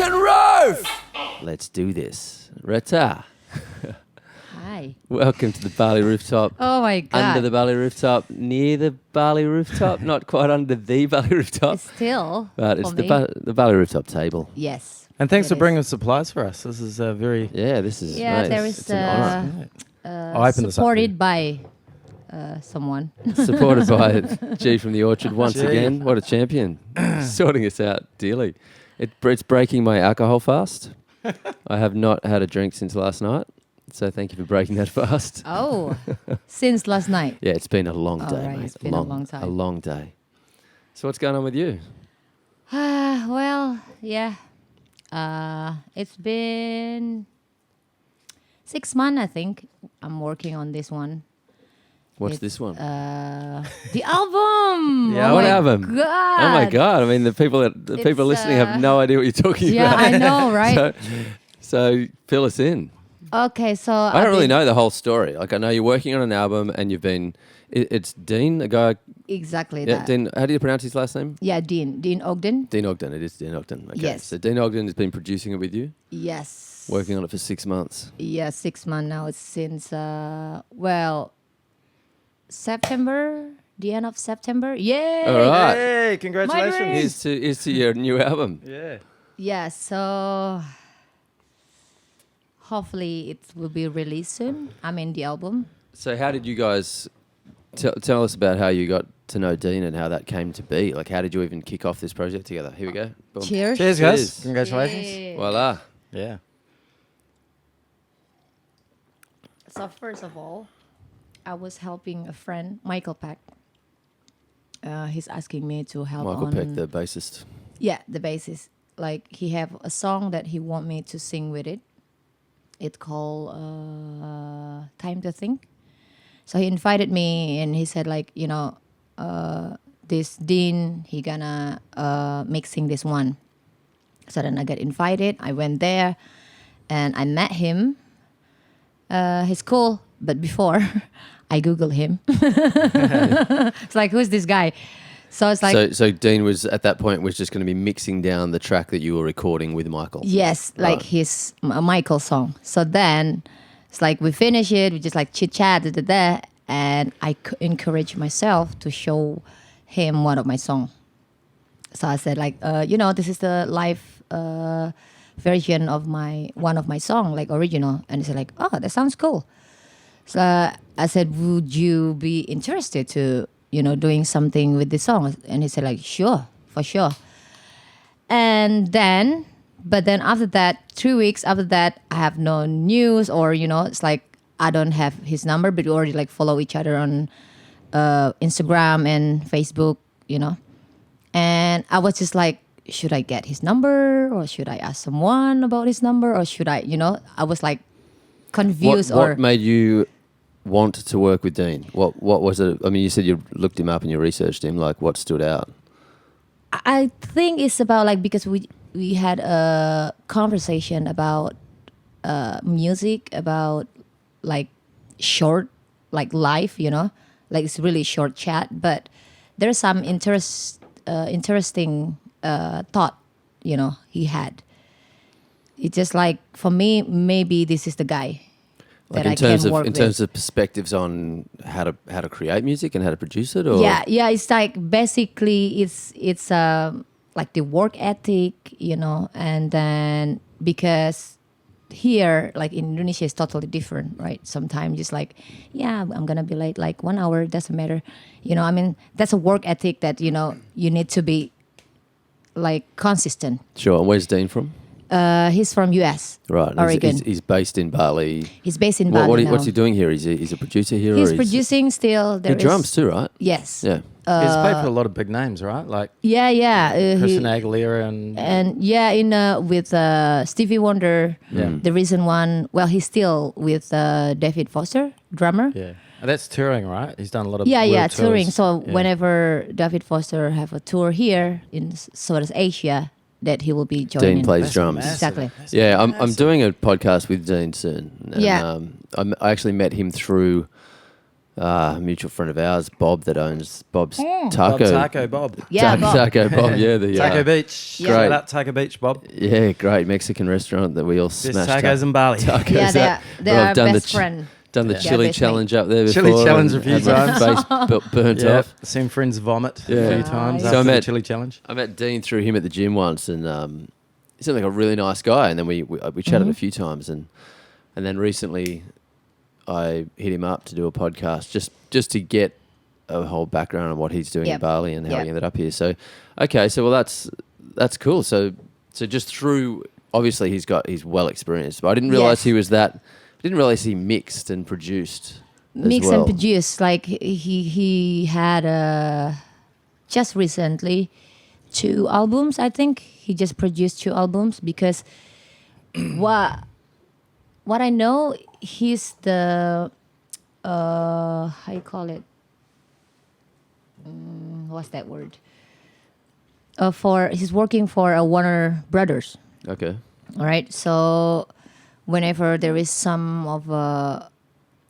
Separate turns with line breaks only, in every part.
fucking roof! Let's do this. Reta,
Hi.
welcome to the Bali Rooftop.
Oh my God.
Under the Bali Rooftop, near the Bali Rooftop, not quite under the Bali Rooftop,
Still.
but it's
for
the,
me.
the Bali Rooftop table.
Yes.
And thanks
it
for
is.
bringing supplies for us. This is very...
Yeah, this is
Yeah,
mate,
there
it's
is
an honour.
I'll open this up for you.
supported by someone.
Supported by G from the Orchard once
G.
again. What a champion. Sorting us out dearly. It's breaking my alcohol fast. I have not had a drink since last night, so thank you for breaking that fast.
Oh, since last night.
Yeah, it's been a long
Oh,
day,
right,
mate.
it's been a long time.
A long day. So what's going on with you?
Well, yeah. It's been 6 months, I think. I'm working on this one.
What's
It's,
this one?
The album.
Yeah,
oh
what
my
album?
God.
Oh my God! I mean, the people
It's,
listening have no idea what you're talking
Yeah,
about.
I know, right?
So fill us in.
Okay, so
I don't really know the whole story. Like, I know you're working on an album, and you've been. It's Dean, the guy.
Exactly
Yeah,
that.
Dean. How do you pronounce his last name?
Yeah, Dean Ogden.
Dean Ogden. It is Dean Ogden. Okay.
Yes.
So Dean Ogden has been producing it with you,
Yes.
working on it for 6 months.
Yeah, 6 months now. It's since September, the end of September. Yay!
All right.
Hey, congratulations.
Here's to your new album.
Yeah.
Yeah, so hopefully it will be released soon. I mean the album.
So how did you guys tell us about how you got to know Dean and how that came to be? Like, how did you even kick off this project together? Here we go. Boom.
Cheers.
Cheers, guys.
Cheers.
Congratulations.
Yay.
Voila.
Yeah.
So first of all, I was helping a friend, Michael Peck. He's asking me to help
Michael
on...
Peck, the bassist.
Yeah, the bassist. Like, he have a song that he want me to sing with it. It's called Time to Think. So he invited me and he said, like, this Dean, he gonna mixing this one. So then I got invited. I went there and I met him. He's cool, but before I Googled him. It's like, who's this guy? So it's like...
So Dean was, at that point, was just going to be mixing down the track that you were recording with Michael.
Yes, like
Right.
his Michael song. So then it's like we finish it, we just like chit chat, and I encourage myself to show him one of my song. So I said like, this is the live version of one of my song, like original. And he said like, oh, that sounds cool. So I said, would you be interested to, doing something with this song? And he said like, sure, for sure. And then, but then after that, 3 weeks after that, I have no news or, it's like I don't have his number, but we already like follow each other on Instagram and Facebook, And I was just like, should I get his number or should I ask someone about his number or should I, I was like confused.
What made you want to work with Dean? What was it? I mean, you said you looked him up and you researched him. Like, what stood out?
I think it's about like because we had a conversation about music, about like short, like life, like it's really short chat. But there's some interesting thought, he had. It's just like for me, maybe this is the guy
Like
that I can work
in
with.
terms of perspectives on how to create music and how to produce it, or
Yeah. It's like basically it's like the work ethic, and then because here, like in Indonesia, is totally different, right? Sometimes just like, yeah, I'm gonna be late like 1 hour, doesn't matter, I mean, that's a work ethic that you need to be like consistent.
Sure. And where's Dean from?
He's from US,
Right. and
Oregon.
He's based in Bali.
He's based in Bali now.
What's he doing here? He's a producer here.
He's
or
producing still.
He drums too, right?
Yes.
Yeah.
He's played for a lot of big names, right? Like
Yeah.
Christina Aguilera and
yeah, with Stevie Wonder, the recent one. Well, he's still with David Foster, drummer.
yeah. And that's touring, right? He's done a lot of
Yeah,
world
touring.
tours.
So
Yeah.
whenever David Foster have a tour here in Southeast Asia, that he will be joining.
Dean plays
That's
drums.
massive.
Exactly.
That's
Yeah, I'm
massive.
doing a podcast with Dean soon. And,
Yeah.
I actually met him through mutual friend of ours, Bob, that owns Bob's
Bob
Taco.
Taco Bob.
Yeah, Bob.
Taco Bob, yeah. The,
Taco Beach.
Yeah.
Shout out Taco Beach, Bob.
Yeah, great Mexican restaurant that we all
Best
smashed
tacos in Bali.
Tacos
Yeah,
at.
they
Well,
are
I've done
best
the
friend.
Done the
Yeah.
chili
Best
challenge up there before.
Chili challenge a few
and my
times.
face burnt
Yeah,
off.
seen friends vomit
Yeah.
a few times
Nice.
So I
after the
met-
chili challenge.
I met Dean through him at the gym once, and he seemed like a really nice guy. And then we chatted
Mm-hmm.
a few times, and then recently I hit him up to do a podcast just to get a whole background on what he's doing in
Yep.
Bali and how
Yep.
he ended up here. So, okay, so well that's cool. So just through, obviously he's well experienced, but I didn't realize
Yes.
he was that. I didn't realize he mixed and produced.
Mix
as well.
and produce. Like he had just recently 2 albums. I think he just produced 2 albums because what I know, he's the how you call it? What's that word? He's working for Warner Brothers.
Okay.
All right, so whenever there is some of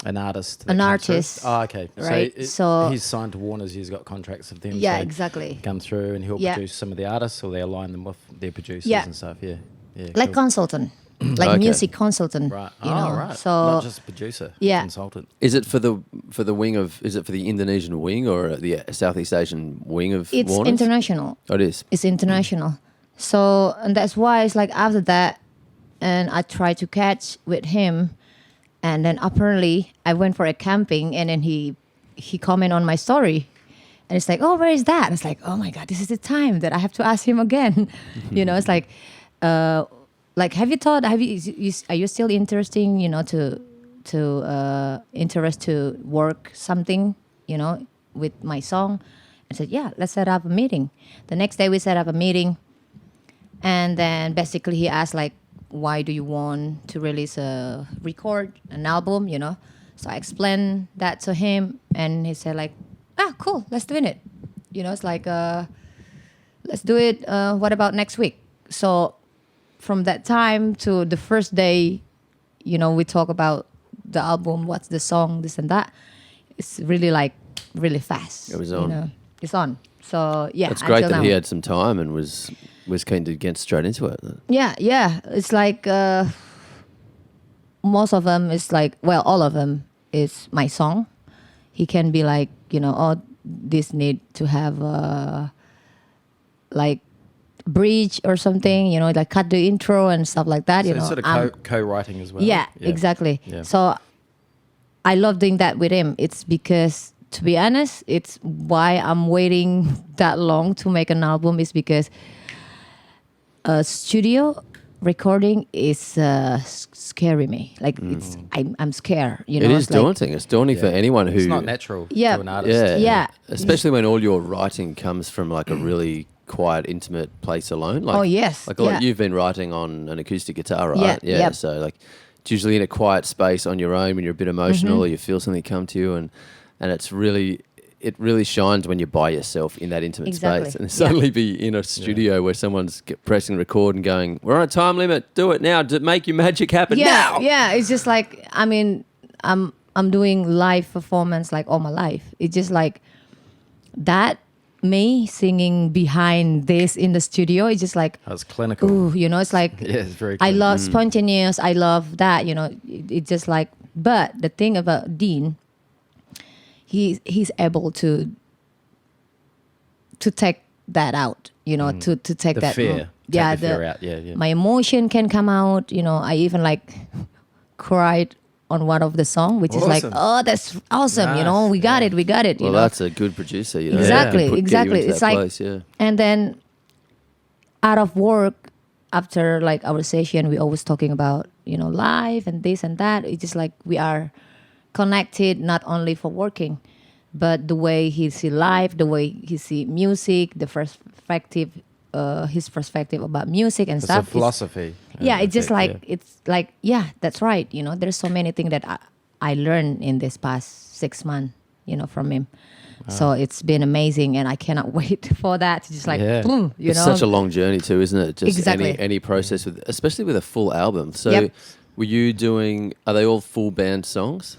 An artist. that
An
comes through.
artist,
Oh, okay.
right,
So,
so-
he's signed to Warner's. He's got contracts with them.
yeah,
so
exactly.
come through and he'll
Yeah.
produce some of the artists, or they align them with their producers
Yeah.
and stuff. Yeah. Yeah.
Like
cool.
consultant, like
Okay.
music consultant.
Right.
You
Oh,
know?
right.
So
not just a producer.
Yeah.
Consultant.
Is it for the wing of? Is it for the Indonesian wing or the Southeast Asian wing of
it's
Warner's?
international.
Oh, it is.
It's international. So and that's why it's like after that, and I tried to catch with him, and then apparently I went for a camping, and then he commented on my story. And it's like, oh, where is that? And it's like, oh my God, this is the time that I have to ask him again. You know, it's like, have you thought? Are you still interested? You know, interest to work something? You know, with my song. I said, yeah, let's set up a meeting. The next day we set up a meeting, and then basically he asked like, why do you want to record an album? You know, so I explained that to him, and he said like, cool, let's do it. You know, it's like, let's do it. What about next week? So from that time to the first day, you know, we talk about the album, what's the song, this and that. It's really like really fast.
It was
you
on.
know. It's on. So yeah,
It's great
until
that
now.
he had some time and was keen to get straight into it.
Yeah. It's like most of them is like, well, all of them is my song. He can be like, you know, oh, this need to have like bridge or something, you know, like cut the intro and stuff like that.
So
You
it's
know,
sort of co-writing as well.
yeah, exactly.
Yeah.
So I love doing that with him. It's because, to be honest, it's why I'm waiting that long to make an album is because a studio recording is scary me. Like I'm scared. You know,
It is
it's like-
daunting. It's daunting for
Yeah.
anyone who.
It's not natural
Yeah.
to an artist.
Yeah,
Yeah.
Especially when all your writing comes from like a really quiet, intimate place alone. Like,
Oh, yes.
Like a lot,
Yeah.
you've been writing on an acoustic guitar,
Yeah,
right? Yeah.
yep.
So like, it's usually in a quiet space on your own when you're a bit emotional
Mm-hmm.
or you feel something come to you, and it's really. It really shines when you're by yourself in that intimate
Exactly.
space, and
Yeah.
suddenly be in a studio where someone's pressing record and going, "We're on a time limit. Do it now. Make your magic happen now."
Yeah. It's just like, I mean, I'm doing live performance like all my life. It's just like that. Me singing behind this in the studio. It's just like,
That's clinical.
ooh, you know, it's like
Yeah, it's very
I
clinical.
love spontaneous. I love that. You know, it's just like. But the thing about Dean, he's able to take that out. You know, to take
The
that.
fear.
Yeah,
Take the fear out. Yeah.
my emotion can come out. You know, I even like cried on one of the song, which is like,
Awesome.
oh, that's awesome. You know,
Nice,
we got
yeah.
it. We got it. You
Well,
know,
that's a good producer. You know,
Exactly,
Get you
exactly.
into
It's
that
like-
place, yeah.
and then out of work, after like our session, we always talking about, you know, life and this and that. It's just like we are connected not only for working, but the way he see life, the way he see music, the perspective, his perspective about music and
It's a
stuff.
philosophy.
Yeah, it's just like
yeah.
it's like, yeah, that's right. You know, there's so many things that I learned in this past 6 months, you know, from him. So it's been amazing, and I cannot wait for that to just like
Yeah.
boom, you
It's
know.
such a long journey too, isn't it? Just
Exactly.
any process with, especially with a full album. So,
Yep.
were you doing? Are they all full band songs?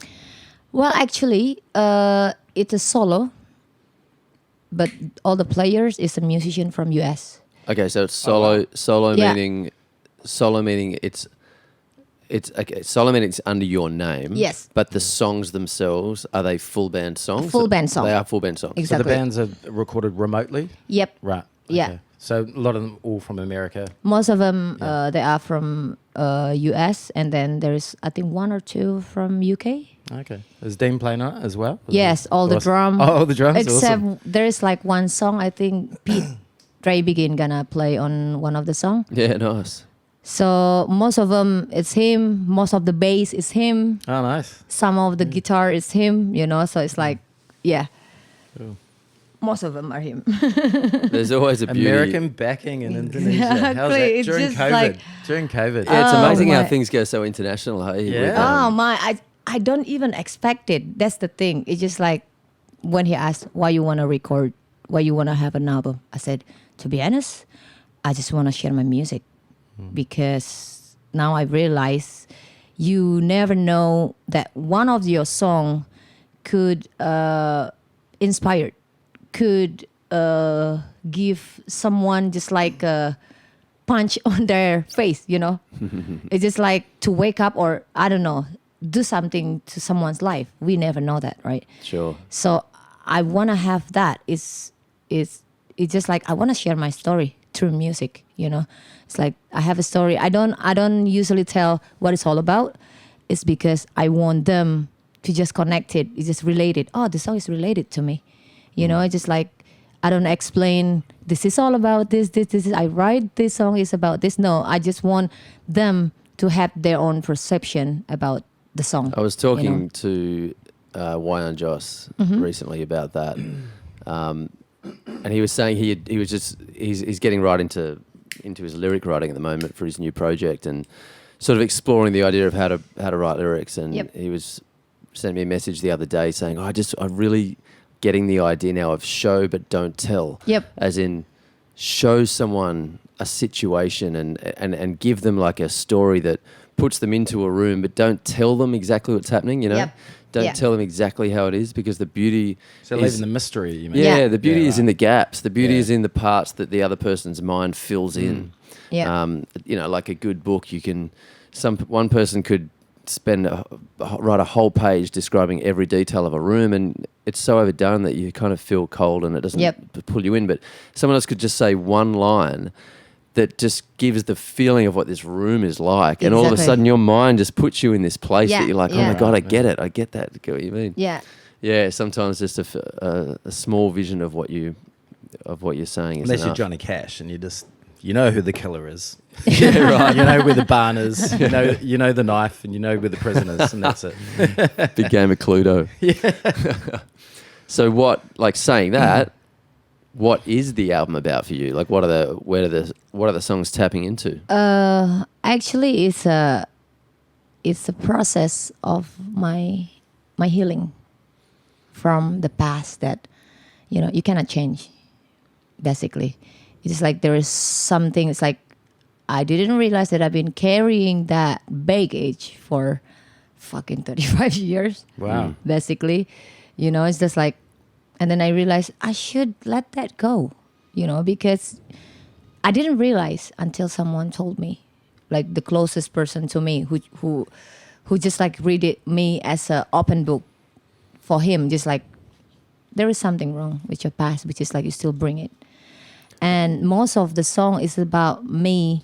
Well, actually, it's a solo, but all the players is a musician from US.
Okay, so it's solo. Solo
Yeah.
meaning, solo meaning it's okay. Solo meaning it's under your name.
Yes.
But the songs themselves, are they full band songs?
Full band song.
They are full band songs.
So
Exactly.
the bands are recorded remotely?
Yep.
Right.
Yeah.
Okay. So a lot of them all from America.
Most of them, they are from US, and then there's, I think, one or two from UK.
Okay. Is Dean playing on it as well?
Yes, all the
Awesome.
drum.
Oh, all the drums?
Except
Awesome.
there's like one song, I think Pete Dre Begin gonna play on one of the song.
Yeah, nice.
So most of them, it's him. Most of the bass is him.
Oh, nice.
Some of the guitar is him, you know. So it's like, yeah.
Cool.
Most of them are him.
There's always a beauty.
American backing in Indonesia. How's
Exactly,
that?
it's
During
just
COVID.
like-
During COVID.
Yeah, it's
Oh,
amazing how
my-
things go so international. Hey,
Yeah.
with,
Oh my! I don't even expect it. That's the thing. It's just like when he asked why you want to record, why you want to have an album. I said, to be honest, I just want to share my music because now I realize you never know that one of your song could inspire, could give someone just like a punch on their face, you know. It's just like to wake up, or I don't know, do something to someone's life. We never know that, right?
Sure.
So I want to have that. It's just like I want to share my story through music, you know. It's like I have a story. I don't usually tell what it's all about. It's because I want them to just connect it. It's just related. Oh, the song is related to me. You know, it's just like I don't explain this is all about this is I write this song is about this. No, I just want them to have their own perception about the song.
I was
you know?
talking to Wyan Joss recently about that, and he was saying he's getting right into his lyric writing at the moment for his new project, and sort of exploring the idea of how to write lyrics. And
Yep.
he was sent me a message the other day saying, I'm really getting the idea now of show but don't tell.
Yep.
As in, show someone a situation and give them like a story that puts them into a room, but don't tell them exactly what's happening, you know?
Yep.
Don't
Yeah.
tell them exactly how it is, because the beauty
So
is...
leaving the mystery, you mean?
Yeah,
Yeah.
the beauty
Yeah,
is in the gaps. The beauty
Yeah.
is in the parts that the other person's mind fills in.
Yeah.
You know, like a good book, you can... One person could write a whole page describing every detail of a room, and it's so overdone that you kind of feel cold and it doesn't
Yep.
pull you in. But someone else could just say one line that just gives the feeling of what this room is like, and all of a
Exactly.
sudden your mind just puts you in this place
Yeah,
that you're like, oh
yeah.
my God, I
Right,
get it. I get that. I get what you mean.
Yeah.
Yeah, sometimes just a small vision of what you're saying is
Unless you're
enough.
Johnny Cash and you know who the killer is.
Yeah, right.
You know where the barn is. You know the knife, and you know where the prison is, and that's it.
Big game of Cluedo. So saying that, what is the album about for you? Like, what are the songs tapping into?
Actually, it's a process of my healing from the past that, you know, you cannot change. Basically, it's like there is something. It's like I didn't realize that I've been carrying that baggage for fucking 35 years.
Wow.
Basically, you know, it's just like, and then I realized I should let that go, you know, because I didn't realize until someone told me, like the closest person to me who just like read it me as an open book. For him, just like there is something wrong with your past, which is like you still bring it. And most of the song is about me,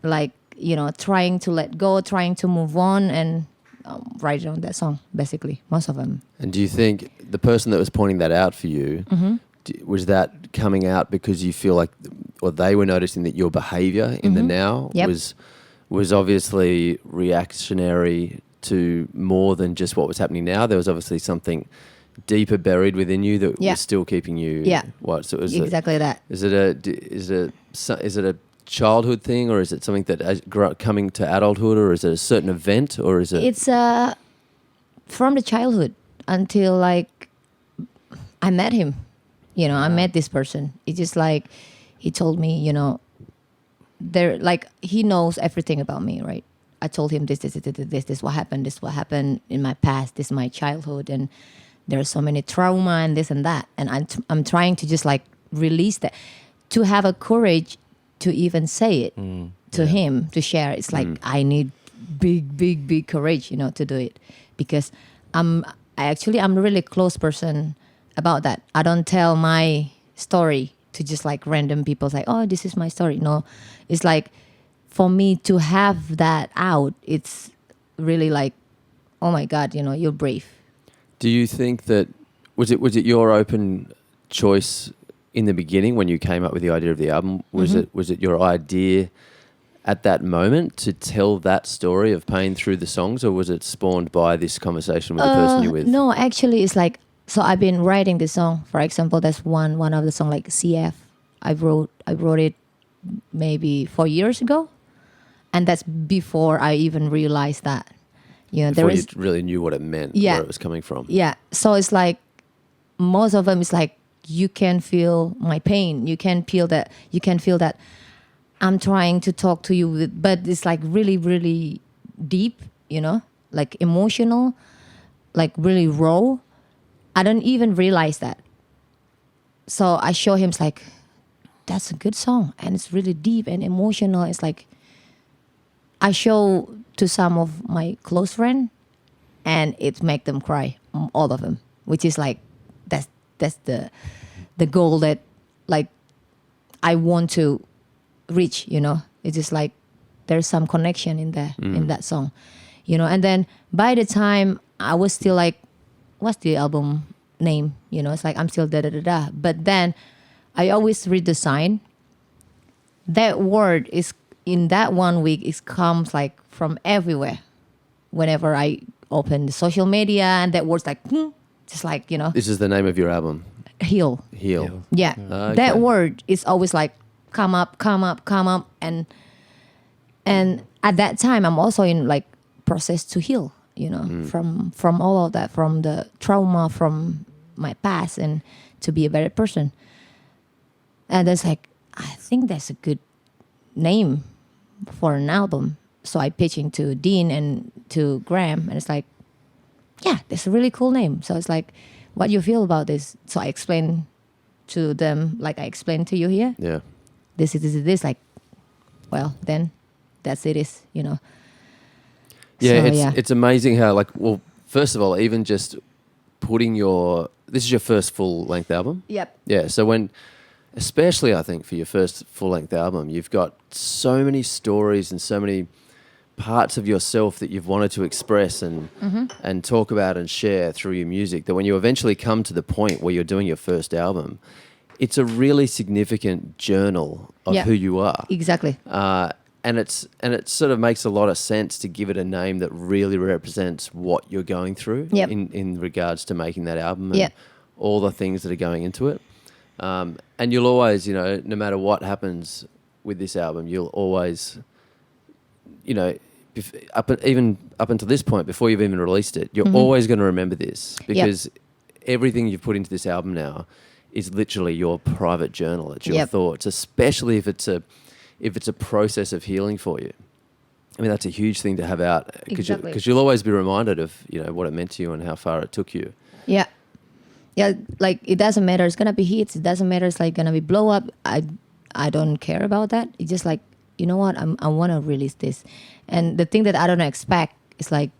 like, you know, trying to let go, trying to move on, and write it on that song, basically, most of them.
And do you think the person that was pointing that out for you, was that coming out because you feel like, or they were noticing that your behaviour in the now
Yep.
was obviously reactionary to more than just what was happening now? There was obviously something deeper buried within you that
Yeah.
was still keeping you.
Yeah.
What? So
Exactly that.
Is it a childhood thing, or is it something that coming to adulthood, or is it a certain event, or is it?
It's from the childhood until like I met him. You know, I met this person. It's just like he told me, you know, he knows everything about me, right? I told him this what happened, this what happened in my past, this my childhood, and there's so many trauma and this and that, and I'm trying to just like release that, to have a courage to even say it to him, to share. It's like I need big courage, you know, to do it, because I'm a really close person about that. I don't tell my story to just like random people, like, oh, this is my story. No, it's like for me to have that out, it's really like, oh my God, you know, you're brave.
Do you think that was it your open choice in the beginning when you came up with the idea of the album? Was it your idea at that moment to tell that story of pain through the songs, or was it spawned by this conversation with the person you're with?
No, actually, it's like, so I've been writing this song. For example, that's one of the song, like CF. I wrote it maybe 4 years ago, and that's before I even realized that, you know,
Before you really knew what it meant, where it was coming from.
Yeah. So it's like most of them is like, you can feel my pain. You can feel that. You can feel that I'm trying to talk to you, but it's like really, really deep, you know, like emotional, like really raw. I don't even realize that. So I show him, it's like, that's a good song, and it's really deep and emotional. It's like, I show to some of my close friends, and it make them cry, all of them, which is like, that's the goal that like I want to reach, you know. It's just like there's some connection in there in that song, you know. And then by the time I was still like, what's the album name, you know, it's like I'm still da. But then I always read the sign. That word is in that 1 week, it comes like from everywhere. Whenever I open the social media, and that word's like just like, you know.
This is the name of your album.
Heal. Yeah.
Okay.
That word is always like come up, and at that time I'm also in like process to heal, you know, from all of that, from the trauma from my past, and to be a better person. And it's like, I think that's a good name for an album. So I pitching to Dean and to Graham, and it's like, yeah, that's a really cool name. So it's like, what do you feel about this? So I explained to them, like I explained to you here.
Yeah.
This is this. Like, well, then that's it is, you know.
Yeah,
So,
it's amazing how, like, well, first of all, even just putting this is your first full length album.
Yep.
Yeah. So especially I think for your first full length album, you've got so many stories and so many parts of yourself that you've wanted to express and talk about and share through your music, that when you eventually come to the point where you're doing your first album, it's a really significant journal of who you are.
Exactly.
And it sort of makes a lot of sense to give it a name that really represents what you're going through in regards to making that album and all the things that are going into it. And you'll always, you know, no matter what happens with this album, you'll always, you know, up until this point, before you've even released it, you're always going to remember this, because everything you've put into this album now is literally your private journal. It's your thoughts, especially if it's a process of healing for you. I mean, that's a huge thing to have out, because you'll always be reminded of, you know, what it meant to you and how far it took you.
Yeah. Yeah, like it doesn't matter. It's gonna be hits. It doesn't matter. It's like gonna be blow up. I don't care about that. It's just like, you know what? I want to release this, and the thing that I don't expect is like,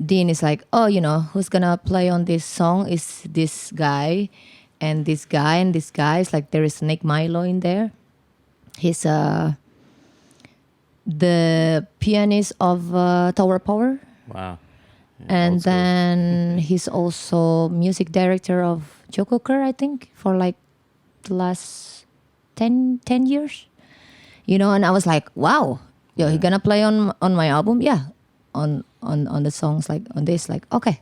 Dean is like, oh, you know, who's gonna play on this song is this guy, and this guy, and this guy. It's like there is Nick Milo in there. He's the pianist of Tower Power.
Wow. Yeah,
and then he's also music director of Joe Cocker, I think, for like the last 10 years. You know, and I was like, wow, he's gonna play on my album? Yeah. On the songs, like on this, like, okay.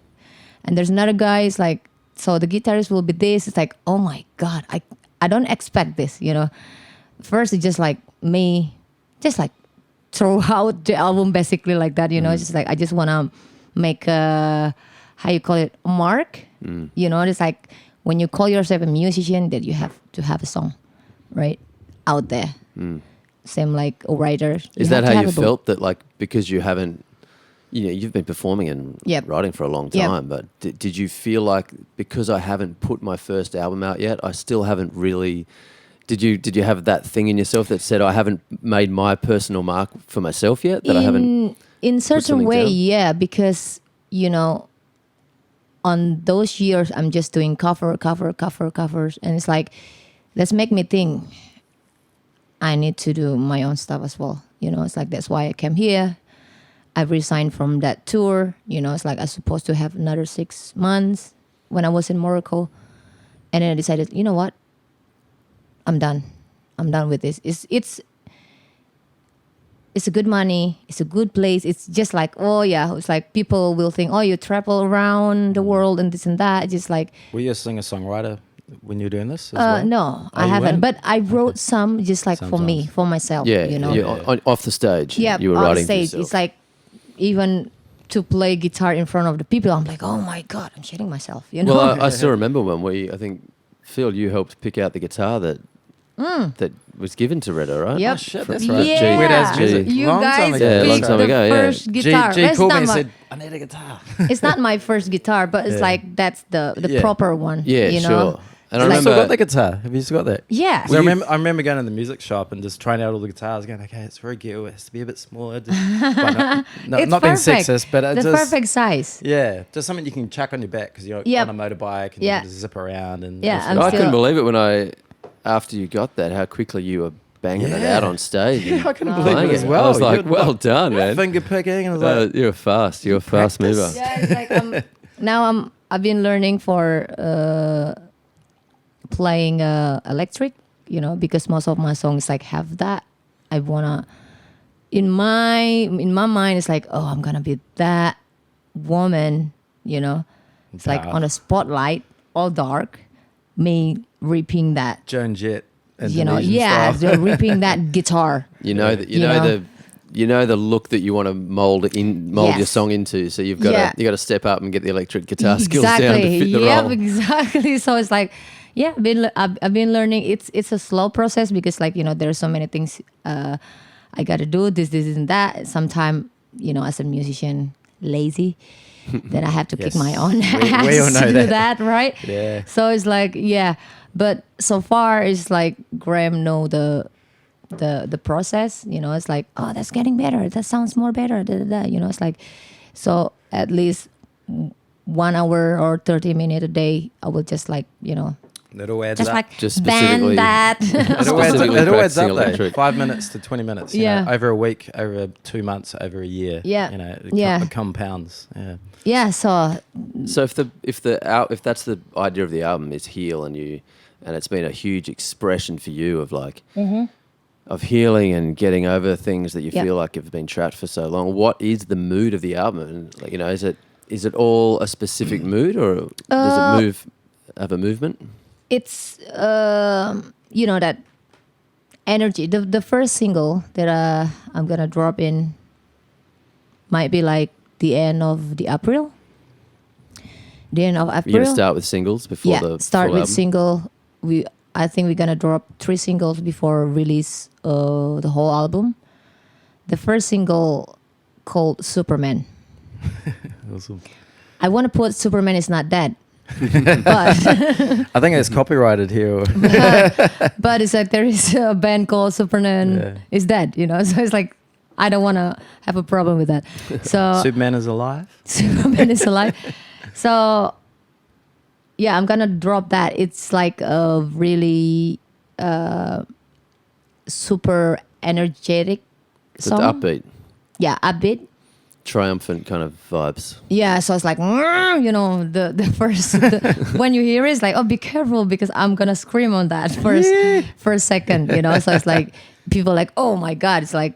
And there's another guy, it's like, so the guitarist will be this. It's like, oh my God, I don't expect this, you know. First it's just like me, just like throw out the album basically like that, you know. It's just like, I just wanna make a, how you call it, a mark. You know, it's like when you call yourself a musician, that you have to have a song, right, out there. same like a writer.
Is
have
that
to
how
have
you
a book.
felt that like because you haven't, you've been performing and
Yep.
writing for a long
Yep.
time, but did you feel like because I haven't put my first album out yet, I still haven't really? Did you have that thing in yourself that said I haven't made my personal mark for myself yet? That I haven't.
In certain
something
way,
down?
yeah, because on those years I'm just doing covers, and it's like that's make me think I need to do my own stuff as well. It's like that's why I came here. I resigned from that tour. It's like I was supposed to have another 6 months when I was in Morocco, and then I decided, you know what, I'm done. I'm done with this. It's a good money. It's a good place. It's just like, oh yeah, it's like people will think, oh, you travel around the world and this and that. Just like,
Were you a singer-songwriter when you were doing this as well?
no, I
you
haven't.
weren't?
But I wrote some just like for me,
Sometimes.
for myself.
Yeah, off the stage.
Yeah,
you were
on
writing for
stage.
yourself.
It's like even to play guitar in front of the people, I'm like, oh my god, I'm shitting myself.
Well, I still remember when I think Phil, you helped pick out the guitar that was given to Retta, right?
Yep.
Oh, shit,
From-
that's right.
Yeah.
Weird Ass Music.
You
Long time
guys
ago.
Yeah, long
picked
time
the
ago, yeah.
first guitar.
G
That's
called me
not
and
my-
said, I need a guitar.
it's not my first guitar, but it's
Yeah.
like that's the
Yeah.
proper one.
Yeah,
you know?
sure. And I
It's like-
Have you still got
remember
the guitar? Have you still got that?
Yeah.
So I remember going to the music shop and just trying out all the guitars, going, okay, it's very ghetto, it has to be a bit smaller. Just,
It's
not being
perfect.
sexist, but it
the
just,
perfect size.
yeah, just something you can chuck on your back because you're
Yep.
on a motorbike and
Yeah.
you can just zip around. And
Yeah,
just-
I'm
I
still-
couldn't believe it after you got that, how quickly you were banging it
Yeah.
out on stage. and
I couldn't
playing
believe it as
I
well.
was like,
You're
well done, man.
finger picking, and I was like,
You were fast. You were a fast mover.
Yeah, it's like I've been learning for playing electric, because most of my songs like have that. I wanna in my mind it's like, oh, I'm gonna be that woman, It's like
Wow.
on a spotlight, all dark, me ripping that,
Joan Jett.
yeah,
Indonesian style.
they're ripping that guitar.
You know that
You know?
the look that you want to mold your
Yes.
song into. So you've got
Yeah.
to step up and get the electric guitar skills down to
Exactly.
fit the
Yep,
role.
exactly. So it's like, yeah, I've been learning. It's a slow process because there's so many things I got to do. This and that. Sometimes as a musician, lazy. Then I have to kick
Yes.
my own
We
ass
all know
to do
that.
that, right?
Yeah.
So it's like, yeah, but so far it's like Graham know the process. It's like, oh, that's getting better. That sounds more better. Da, da, da. It's like, so at least 1 hour or 30 minutes a day, I will just like
It all adds
just
up.
like
Just specifically-
band that.
It all adds up,
Specifically
it all adds
practicing
up though.
electric.
5 minutes to 20 minutes.
Yeah.
Over a week, over 2 months, over a year.
Yeah.
It
Yeah.
compounds. Yeah.
Yeah. So
So if that's the idea of the album is heal and it's been a huge expression for you of like of healing and getting over things that you
Yep.
feel like have been trapped for so long. What is the mood of the album? And like, is it all a specific mood or does it have a movement?
it's that energy. The first single that I'm gonna drop in might be like the end of the April. The end of April.
You're gonna start with singles before the
start
full
with
album?
single. I think we're gonna drop 3 singles before release the whole album. The first single called Superman.
Awesome.
I want to put Superman is not dead, but
I think it's copyrighted here.
but it's like there is a band called Superman
Yeah.
is dead. So it's like I don't want to have a problem with that. So
Superman is alive.
Superman is alive. So yeah, I'm gonna drop that. It's like a really super energetic
It's
song.
upbeat,
Yeah, upbeat.
triumphant kind of vibes.
Yeah, so it's like the first when you hear it, it's like, oh, be careful because I'm gonna scream on that for a second. So it's like people are like, oh my god, it's like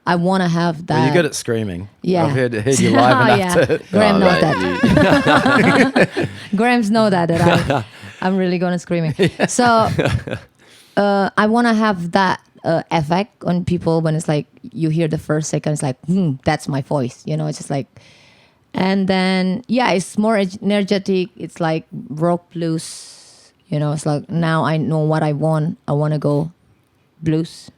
I want to have that.
Well, you're good at screaming.
Yeah.
I've heard you live enough
Yeah.
to.
Graham
Oh,
knows
mate,
that. Grahams know that I'm really gonna screaming. So I want to have that effect on people when it's like you hear the first second, it's like, that's my voice. It's just like, and then yeah, it's more energetic. It's like rock blues. It's like now I know what I want. I want to go blues.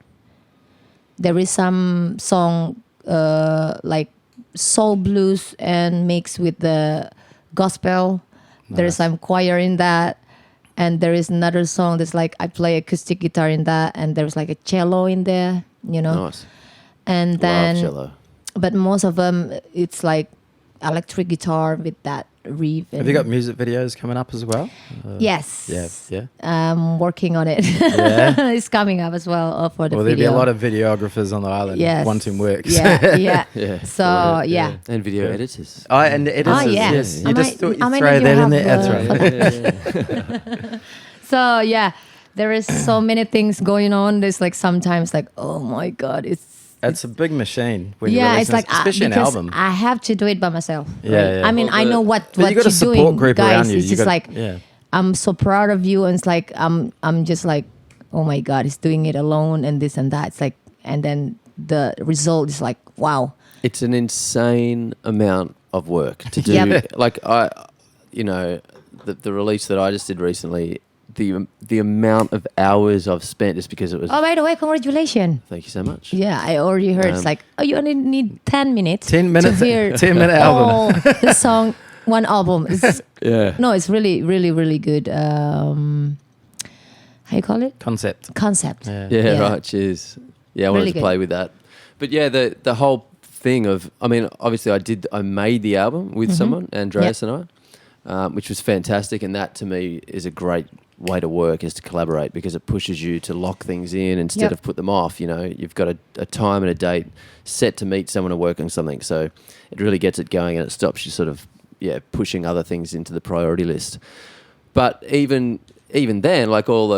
There is some song like soul blues and mixed with the gospel. There is some choir in that. And there is another song that's like I play acoustic guitar in that, and there's like a cello in there, you know.
Nice.
And
Love
then,
cello.
but most of them, it's like electric guitar with that riff.
Have you got music videos coming up as well?
Yes.
Yeah.
I'm working on it.
Yeah.
It's coming up as well for the
Well, there'll be
video.
a lot of videographers on the island
Yes.
wanting work.
Yeah, yeah.
Yeah.
So yeah.
And video editors.
Oh, and the editors.
Oh yeah.
Yes.
I
You
might-
just thought
I
you'd
might
throw
let you
that in
have
there. That's right.
So yeah, there is so many things going on. There's like sometimes like, oh my god,
It's a big machine. When you
yeah,
release
it's like
especially an
because
album.
I have to do it by myself.
Yeah,
right?
yeah.
I mean,
Well,
I know what
But you got a
you're
support
doing,
group
guys.
around you.
It's
You
just
got-
like
yeah.
I'm so proud of you, and it's like I'm just like, oh my god, he's doing it alone and this and that. It's like, and then the result is like, wow.
It's an insane amount of work to do.
Yep.
Like the release that I just did recently, the amount of hours I've spent just because it was.
Oh, by the way, congratulations.
Thank you so much.
Yeah, I already heard. It's like, oh, you only need 10 minutes.
10 minutes.
To hear
10-minute album.
Oh, the song, one album. It's,
Yeah.
no, it's really, really, really good. How you call it?
Concept.
Concept.
Yeah.
Yeah, right. Cheers. Yeah, I wanted
Really
to play with that. But yeah, the whole thing of, I mean, obviously I made the album with someone, Andreas and I, which was fantastic. And that to me is a great way to work, is to collaborate, because it pushes you to lock things in instead of put them off. You know, you've got a time and a date set to meet someone to work on something. So it really gets it going, and it stops you sort of, pushing other things into the priority list. But even then, like all the,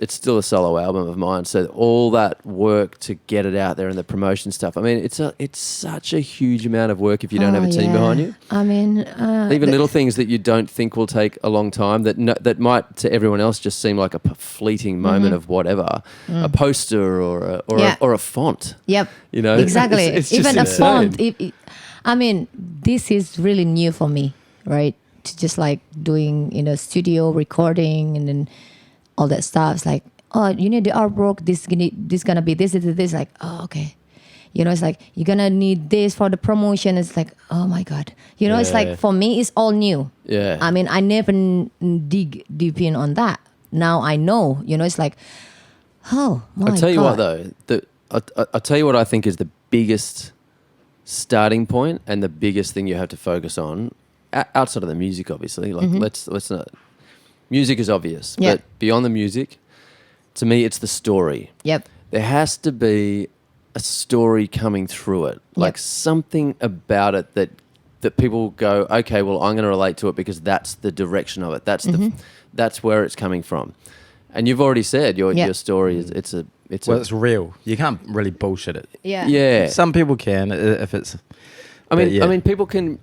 it's still a solo album of mine. So all that work to get it out there and the promotion stuff. I mean, it's such a huge amount of work if you don't have a team behind you.
I mean,
Even little things that you don't think will take a long time that might to everyone else just seem like a fleeting moment of whatever, a poster or a font.
Yep.
You know,
Exactly.
It's just
Even a
insane.
font. I mean, this is really new for me, right? To just like doing studio recording and then all that stuff. It's like, oh, you need the artwork. This gonna be this. Like, oh, okay. It's like you're gonna need this for the promotion. It's like, oh my god. It's like for me, it's all new.
Yeah.
I mean, I never dig deep in on that. Now I know. It's like, oh my god.
I'll tell you what though. I'll tell you what I think is the biggest starting point and the biggest thing you have to focus on. Outside of the music, obviously, like let's not. Music is obvious,
Yeah.
but beyond the music, to me, it's the story.
Yep.
There has to be a story coming through it, like something about it that people go, okay, well, I'm going to relate to it because that's the direction of it. That's where it's coming from. And you've already said your story is
It's real. You can't really bullshit it.
Yeah.
yeah.
Some people can if it's.
I mean,
but yeah.
people can.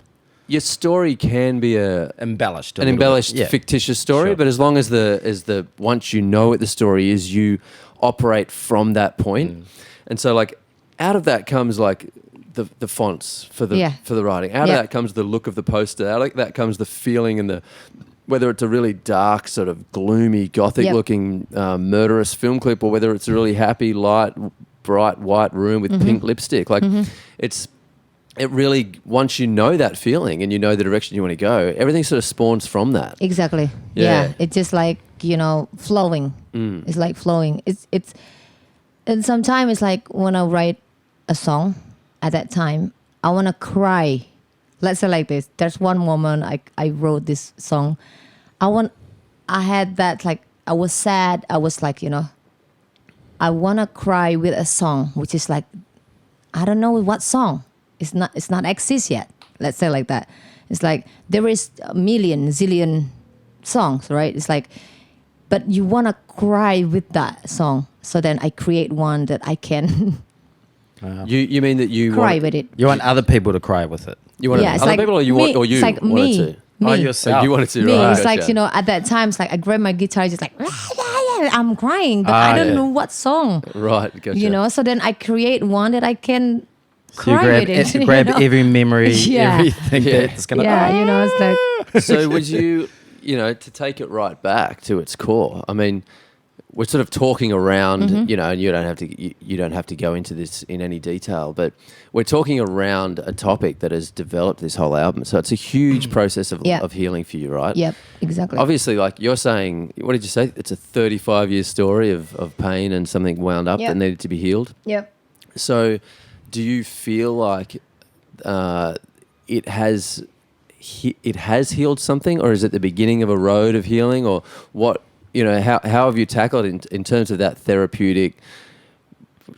Your story can be
Embellished.
an embellished, fictitious story,
Sure.
but as long as the once you know what the story is, you operate from that point, and so like out of that comes like the fonts for the writing. Out of that comes the look of the poster. Out of that comes the feeling and whether it's a really dark, sort of gloomy, gothic-looking, murderous film clip, or whether it's a really happy, light, bright white room with pink lipstick. Like it really, once you know that feeling and you know the direction you want to go, everything sort of spawns from that.
Exactly.
Yeah.
Yeah. It's just like, flowing. It's like flowing. It's and sometimes it's like when I write a song at that time, I want to cry. Let's say like this. There's one moment I wrote this song. I had that, like, I was sad. I was like, I want to cry with a song, which is like, I don't know what song. It's not exist yet. Let's say like that. It's like there is a zillion songs, right? It's like, but you want to cry with that song. So then I create one that I can
You mean that you
cry
want,
with it.
You want other people to cry with it.
you want
Yeah, it's
other
like
people or you
me.
want or you
It's like
wanted
me.
to?
Oh,
Me.
yourself.
You wanted to,
Me,
right?
it's like,
Gotcha.
at that time, it's like I grab my guitar, just like, I'm crying, but I don't know what song,
Right, gotcha.
So then I create one that I can
So you
cry
grab,
with it.
grab every memory,
Yeah.
everything
Yeah.
that's going to...
Yeah, it's like,
So would you, to take it right back to its core, I mean, we're sort of talking around, you know, and you don't have to go into this in any detail, but we're talking around a topic that has developed this whole album. So it's a huge process of healing for you, right?
Yep, exactly.
Obviously, like you're saying, what did you say? It's a 35-year story of pain and something wound up that needed to be healed.
Yep.
So do you feel like it has healed something, or is it the beginning of a road of healing, or what? You know, how have you tackled in terms of that therapeutic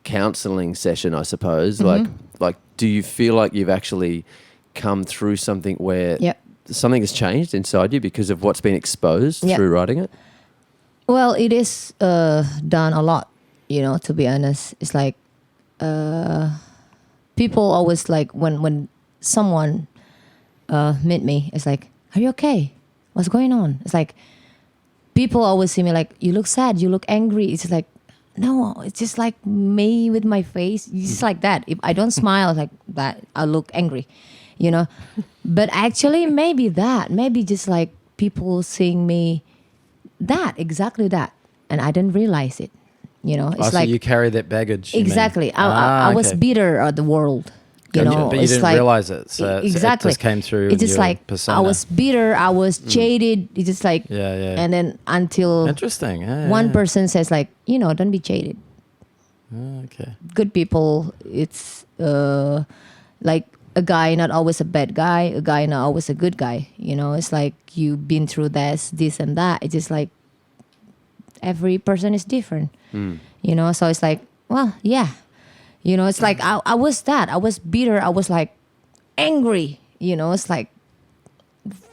counselling session, I suppose? Like, do you feel like you've actually come through something where something has changed inside you because of what's been exposed through writing it?
Well, it is done a lot, you know, to be honest. It's like people always like when someone meet me, it's like, are you okay? What's going on? It's like, people always see me like, you look sad, you look angry. It's like, no, it's just like me with my face. It's just like that. If I don't smile like that, I look angry, you know. But actually, maybe just like people seeing me exactly that. And I didn't realize it, you know. It's
so you carry that baggage.
Exactly. I was bitter at the world. You know,
but you didn't realize it. So
exactly.
It just came through.
It's just like
persona.
I was bitter. I was jaded. It's just like And then until
interesting.
one person says like, you know, don't be jaded.
Okay.
Good people. It's like a guy not always a bad guy. A guy not always a good guy. You know, it's like you've been through this and that. It's just like every person is different. You know, so it's like, well, yeah. You know, it's like I was that. I was bitter. I was like angry. You know, it's like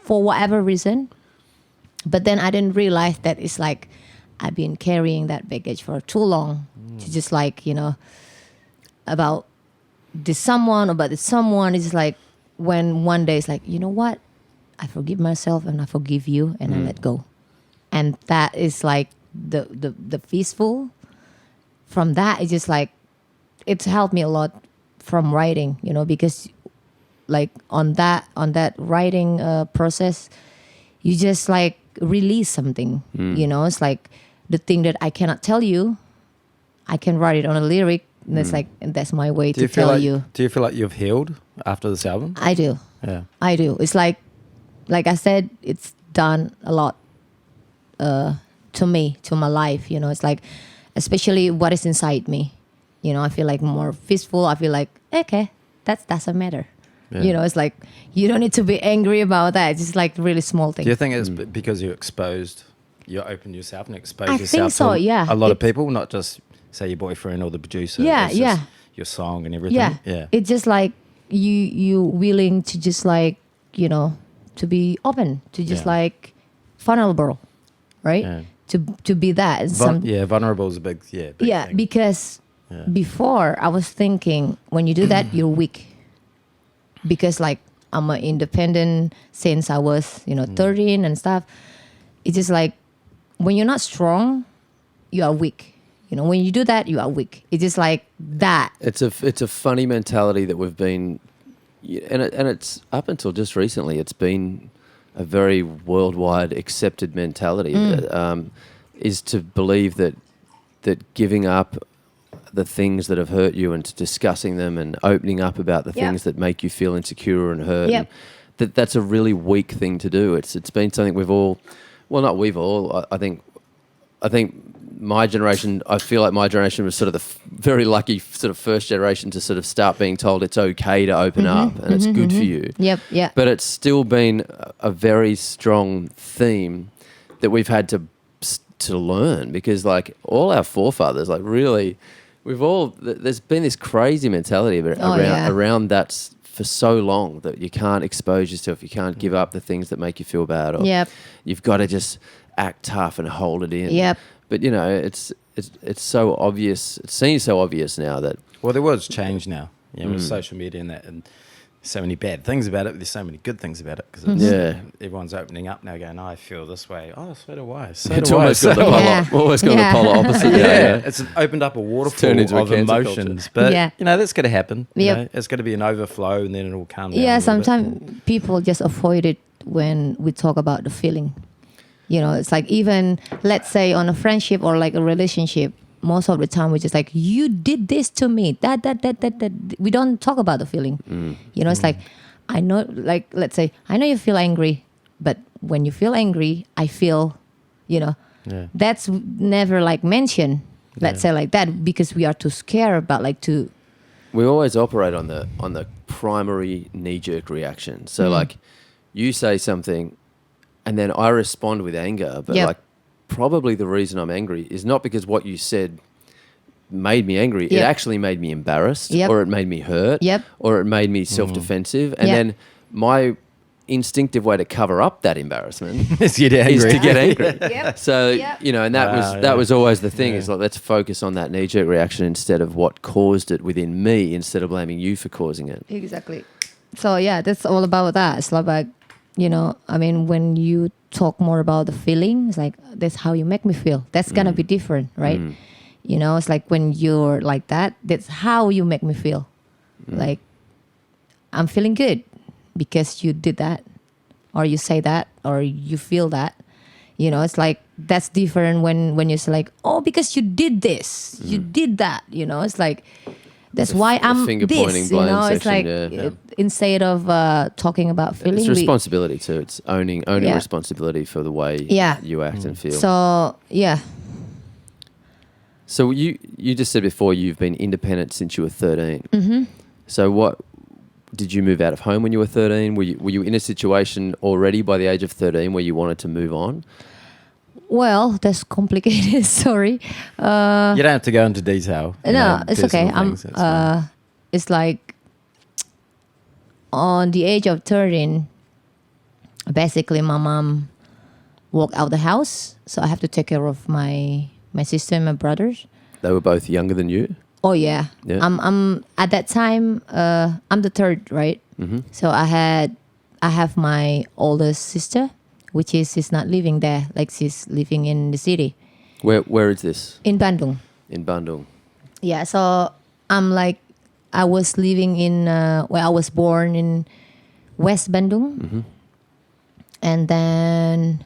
for whatever reason. But then I didn't realize that it's like I've been carrying that baggage for too long. To just like, you know, about this someone. It's like when one day it's like, you know what? I forgive myself and I forgive you and I let go. And that is like the peaceful. From that, it's just like, it's helped me a lot from writing, you know, because like on that writing process, you just like release something, you know. It's like the thing that I cannot tell you, I can write it on a lyric, and it's like, and that's my way to tell you.
Do you feel like you've healed after this album?
I do.
Yeah,
I do. It's like I said, it's done a lot to me, to my life, you know. It's like, especially what is inside me. You know, I feel like more peaceful. I feel like, okay, that doesn't matter. Yeah. You know, it's like, you don't need to be angry about that. It's just like really small things.
Do you think it's because you opened yourself and exposed
I
yourself
think so,
to
yeah.
a lot of people, not just, say, your boyfriend or the producer.
Yeah,
just your song and everything.
Yeah. It's just like you willing to just like, you know, to be open, to just like vulnerable, right? Yeah. To be that.
Vulnerable is a big thing.
Because... Yeah. Before, I was thinking, when you do that, you're weak. Because like I'm an independent since I was, you know, 13 and stuff. It's just like, when you're not strong, you are weak. You know, when you do that, you are weak. It's just like that.
It's a funny mentality that we've been, and it's up until just recently, it's been a very worldwide accepted mentality. Is to believe that giving up the things that have hurt you and discussing them and opening up about the things that make you feel insecure and hurt.
Yep.
And that's a really weak thing to do. It's been something we've all, well, not we've all. I think my generation. I feel like my generation was sort of the very lucky sort of first generation to sort of start being told it's okay to open up and it's good for you.
Yep. Yeah.
But it's still been a very strong theme that we've had to learn, because like all our forefathers, like really. There's been this crazy mentality around that for so long, that you can't expose yourself, you can't give up the things that make you feel bad, or you've got to just act tough and hold it in.
Yep.
But you know, it's so obvious. It seems so obvious now that.
Well, there was change now, with social media and that, and so many bad things about it, but there's so many good things about it, because everyone's opening up now, going, I feel this way. Oh, so do I.
It's almost got the polar opposite.
It's opened up a waterfall of emotions, but you know, that's going to happen. You know? It's going to be an overflow, and then it will calm down.
Yeah, sometimes people just avoid it when we talk about the feeling. You know, it's like even let's say on a friendship or like a relationship, most of the time we're just like, you did this to me. That. We don't talk about the feeling. You know, it's like, I know, like, let's say, I know you feel angry, but when you feel angry, I feel, you know, that's never like mentioned. Let's say like that, because we are too scared about like to.
We always operate on the primary knee-jerk reaction. So like, you say something, and then I respond with anger, but like probably the reason I'm angry is not because what you said made me angry. It actually made me embarrassed, or it made me hurt, or it made me self-defensive. And then my instinctive way to cover up that embarrassment
is to
get angry. So, you know, and that was always the thing, is like, let's focus on that knee-jerk reaction instead of what caused it within me, instead of blaming you for causing it.
Exactly. So yeah, that's all about that. It's like, you know, I mean, when you talk more about the feeling, it's like, that's how you make me feel. That's gonna be different, right? You know, it's like when you're like that, that's how you make me feel. Like, I'm feeling good because you did that, or you say that, or you feel that. You know, it's like, that's different when you say like, oh, because you did this, you did that. You know, it's like, that's why I'm this. You know, it's like instead of talking about feeling,
it's responsibility too. It's owning responsibility for the way you act and feel.
So
So you just said before you've been independent since you were 13. So what did you move out of home when you were 13? Were you in a situation already by the age of 13 where you wanted to move on?
Well, that's complicated. Sorry.
You don't have to go into detail.
No, it's okay. It's like on the age of 13, basically my mom walked out the house, so I have to take care of my sister and my brothers.
They were both younger than you?
Oh yeah. I'm at that time. I'm the third, right? So I have my oldest sister, which is not living there. Like, she's living in the city.
Where is this?
In Bandung.
In Bandung.
Yeah. So I'm like, I was living in where I was born in West Bandung, and then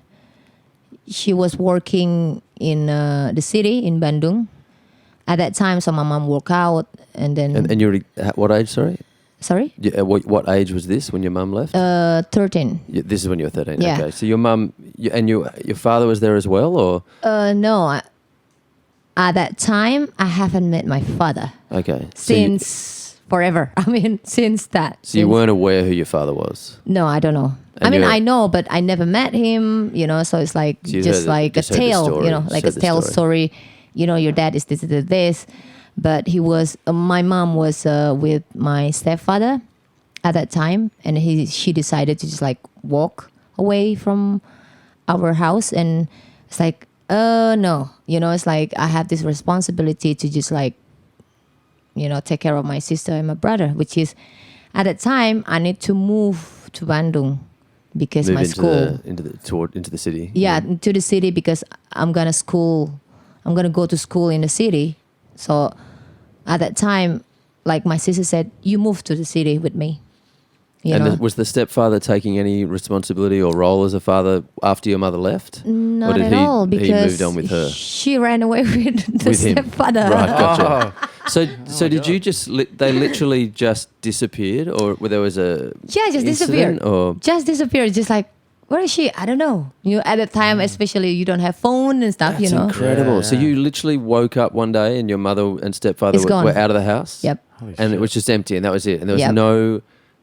she was working in the city in Bandung. At that time, so my mom worked out, and then. And
you're what age? Sorry.
Sorry.
What age was this when your mum left?
13.
This is when you were 13.
Yeah.
Okay. So your mum and your father was there as well, or?
No. At that time, I haven't met my father.
Okay.
Since forever. I mean, since that.
So you weren't aware who your father was?
No, I don't know. I know, but I never met him. You know, so it's like just like a tale. You know, like a tale story. You know, your dad is this. But he was, my mom was with my stepfather at that time, and she decided to just like walk away from our house, and it's like, no, you know, it's like I have this responsibility to just like, you know, take care of my sister and my brother, which is at that time I need to move to Bandung because my school
into the city.
Yeah, to the city, because I'm gonna go to school in the city. So at that time, like, my sister said, you move to the city with me. You know?
Was the stepfather taking any responsibility or role as a father after your mother left?
Not at all, because
he moved on with her?
She ran away with the stepfather.
Right, gotcha. So did you they literally just disappeared, or there was a
just disappeared, or just disappeared, just like, where is she? I don't know. You know, at the time, especially, you don't have phone and stuff.
That's incredible. Yeah. So you literally woke up one day and your mother and stepfather were out of the house.
Yep.
And it was just empty, and that was it. And there was no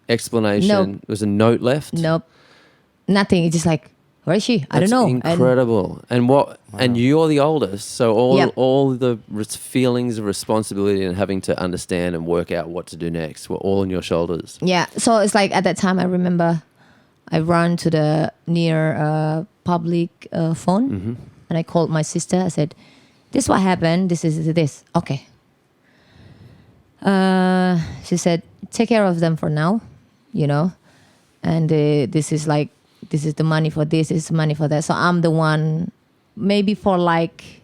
explanation.
Nope.
There was a note left.
Nope. Nothing. It's just like, where is she? I don't know.
Incredible. And you're the oldest, so all the feelings of responsibility and having to understand and work out what to do next were all on your shoulders.
Yeah. So it's like, at that time, I remember I ran to the near public phone, and I called my sister. I said, this is what happened. This is this. Okay. She said, take care of them for now, you know. And this is the money for this, this is money for that. So I'm the one, maybe for like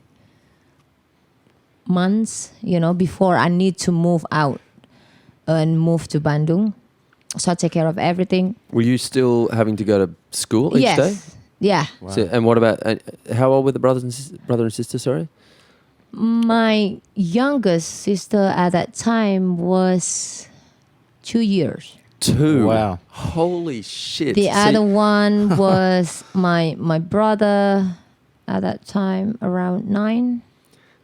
months, you know, before I need to move out and move to Bandung. So I take care of everything.
Were you still having to go to school each day?
Yeah.
Wow.
So, and what about how old were the brother and sister? Sorry.
My youngest sister at that time was 2 years.
2.
Wow.
Holy shit.
The
So-
other one was my brother at that time, around 9.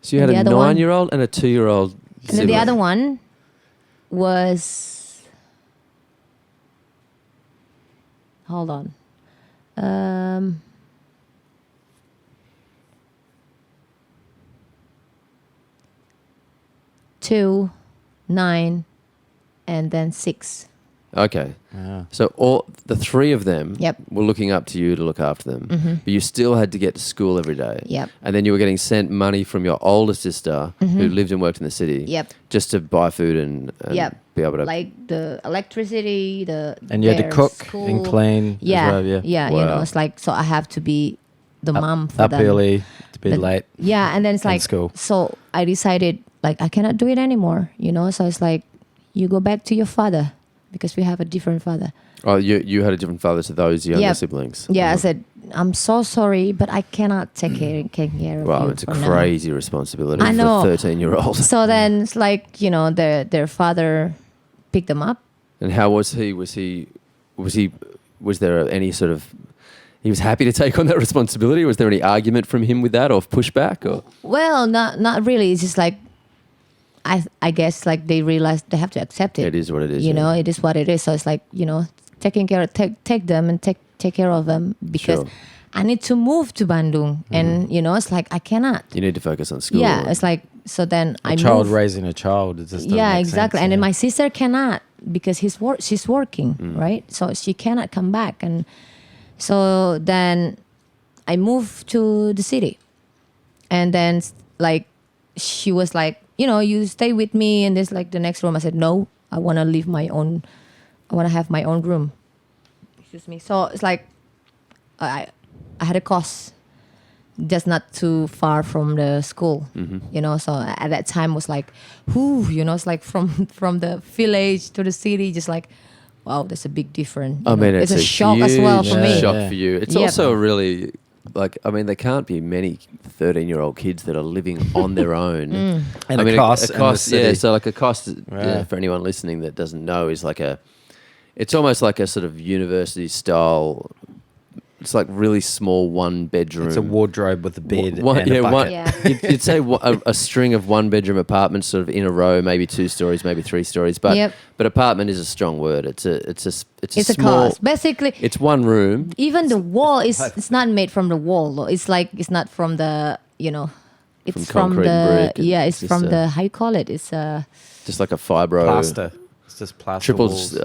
So you had
and
a
the other one-
9-year-old and a 2-year-old.
And then the other one was, hold on. 2, 9, and then 6.
Okay.
Wow.
So all the 3 of them
Yep.
were looking up to you to look after them, but you still had to get to school every day.
Yep.
And then you were getting sent money from your older sister who lived and worked in the city.
Yep.
Just to buy food and
Yep.
be able to.
Like the electricity,
And you had to
their
cook
school.
and clean
Yeah,
as well, yeah.
You know,
Wow.
it's like, so I have to be the mom for
Up
them.
early, to bed
But-
late.
Yeah, and then it's
in
like,
school.
so I decided like I cannot do it anymore, you know. So it's like, you go back to your father because we have a different father.
Oh, you had a different father to those younger
Yep.
siblings.
Yeah, I
Mhm.
said, I'm so sorry, but I cannot take care of
Wow,
you.
it's a
for now."
crazy responsibility
I know.
for a 13-year-old.
So then it's like, you know, their father picked them up.
And how was he? Was there any sort of? He was happy to take on that responsibility. Was there any argument from him with that, or pushback, or?
Well, not really. It's just like, I guess like they realized they have to accept it.
It is what it is.
You
yeah.
know, it is what it is. So it's like, you know, take them and take care of them because
Sure.
I need to move to Bandung, and you know, it's like I cannot.
You need to focus on school.
Yeah, it's like, so then
A
I
child
moved.
raising a child. It just doesn't
Yeah,
make
exactly.
sense,
And then
yeah.
my sister cannot because she's working, right? So she cannot come back, and so then I moved to the city, and then like she was like, you know, you stay with me in this like the next room. I said no, I want to leave my own. I want to have my own room. Excuse me. So it's like I had a course just not too far from the school, you know. So at that time was like, whoo, you know, it's like from the village to the city, just like, wow, there's a big difference. you
I
know.
mean,
it's
it's
a shock as well
huge
for me.
Shock
Yeah.
for you. It's
Yep.
also a really like. I mean, there can't be many 13-year-old kids that are living on their own.
And
I
a
mean,
cost in the
cost. Yeah.
city.
So like a cost.
Right.
Yeah, for anyone listening that doesn't know, is like a. It's almost like a sort of university style. It's like really small 1-bedroom.
It's a wardrobe with a bed
One-
and
yeah,
a bucket.
one-
Yeah.
You'd say a string of 1-bedroom apartments, sort of in a row, maybe 2 stories, maybe 3 stories. But
Yep.
but apartment is a strong word. It's a
It's a
small.
cost. Basically,
It's one room.
even the wall is it's not made from the wall. Though. It's like it's not from the, you know, it's
From concrete and
the
brick and
yeah, it's
just
from
a-
the, how you call it? It's
Just like a fibro.
Plaster. It's just plaster
Triple.
walls.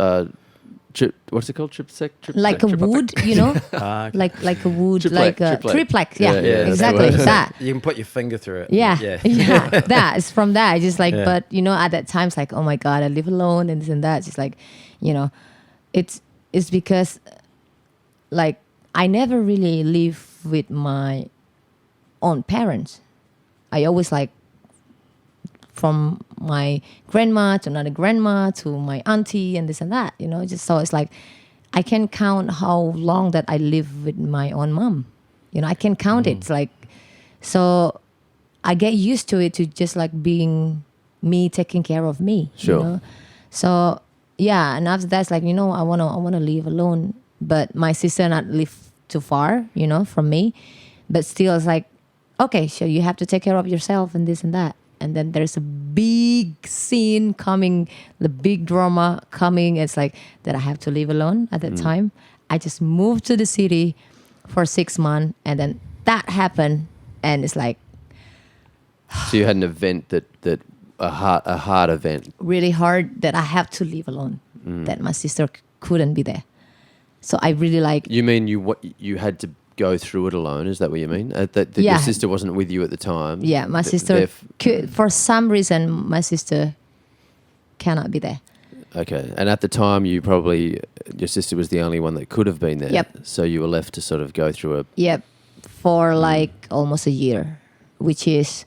What's it called? Tripsec?
like a wood, you know,
Ah,
like a wood,
Triplex,
like a
triplex.
triplex. Yeah,
Yeah, yeah, that's
exactly
the word.
that.
You can put your finger through it.
Yeah,
Yeah.
that is from that. It's just like,
Yeah.
but you know, at that time, it's like, oh my god, I live alone and this and that. It's just like, you know, it's because, like, I never really live with my own parents. I always like from my grandma to another grandma to my auntie and this and that. You know, just so it's like I can count how long that I live with my own mom. You know, I can count it. It's like, so I get used to it, to just like being me taking care of me.
Sure.
You know? So yeah, and after that's like, you know, I wanna live alone, but my sister not live too far, you know, from me. But still it's like, okay, so you have to take care of yourself and this and that. And then there's a big scene coming, the big drama coming. It's like that I have to live alone at that time. I just moved to the city for 6 months, and then that happened, and it's like
So you had an event that a hard event.
really hard that I have to live alone. That my sister couldn't be there. So I really like,
You mean you had to go through it alone? Is that what you mean? That
Yeah.
your sister wasn't with you at the time?
yeah, my
Th-
sister
theref-
could, for some reason my sister cannot be there.
Okay. And at the time, your sister was the only one that could have been there.
Yep.
So you were left to sort of go through a.
Yep, for like almost a year, which is,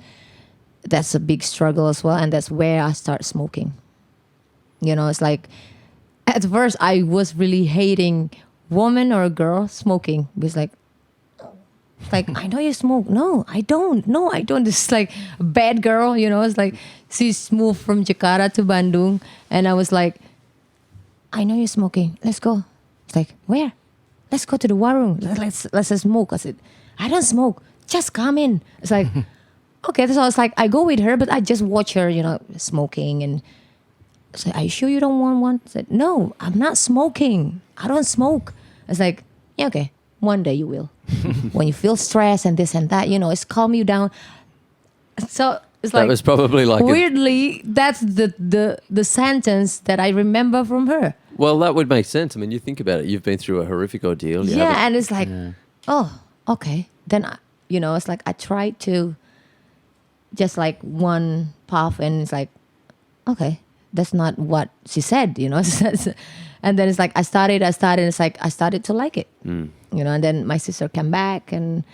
that's a big struggle as well, and that's where I start smoking. You know, it's like at first I was really hating woman or a girl smoking, because like Like, I know you smoke. No, I don't. No, I don't. It's like a bad girl, you know. It's like she's moved from Jakarta to Bandung, and I was like, I know you're smoking. Let's go. It's like, where? Let's go to the warung. Let's smoke. I said, I don't smoke. Just come in. It's like, okay. So I was like, I go with her, but I just watch her, you know, smoking. And I said, are you sure you don't want one? I said, no, I'm not smoking. I don't smoke. I was like, yeah, okay. One day you will. When you feel stressed and this and that, you know, it's calm you down. So it's like,
that was probably like
weirdly, that's the sentence that I remember from her.
well, that would make sense. I mean, you think about it. You've been through a horrific ordeal. You
Yeah,
haven't-
and it's like, oh, okay. Then, you know, it's like I tried to just like one path, and it's like, okay, that's not what she said, you know. And then it's like I started. It's like I started to like it, you know. And then my sister came back, and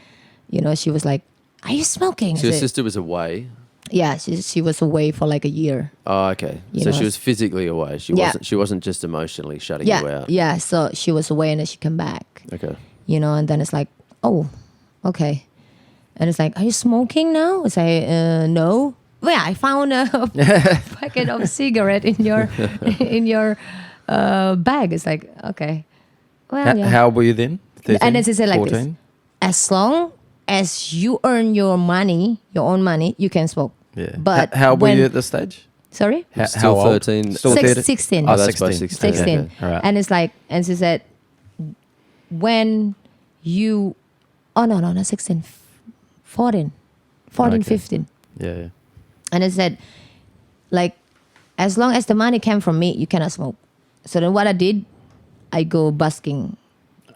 you know, she was like, "Are you smoking?"
So your
I said,
sister was away.
yeah, she was away for like a year.
Oh, okay.
You
So
know,
she was physically away.
Yeah.
She wasn't just emotionally shutting
Yeah,
you out.
yeah. So she was away, and then she came back.
Okay.
You know, and then it's like, oh, okay. And it's like, are you smoking now? I say, no. Well, yeah, I found a packet of cigarette in your bag. It's like, okay. Well, yeah.
How old were you then? 13,
And then she said like
14?
this: as long as you earn your money, your own money, you can smoke.
Yeah.
But
how old were
when-
you at this stage?
Sorry?
Still
old?
13.
Still
Six-
13?
16.
Oh,
that's by
16.
16.
16.
Okay.
All right.
And it's like, and she said, when you, oh no, not 16, 14,
Okay.
15.
Yeah.
And it said, like, as long as the money came from me, you cannot smoke. So then what I did, I go busking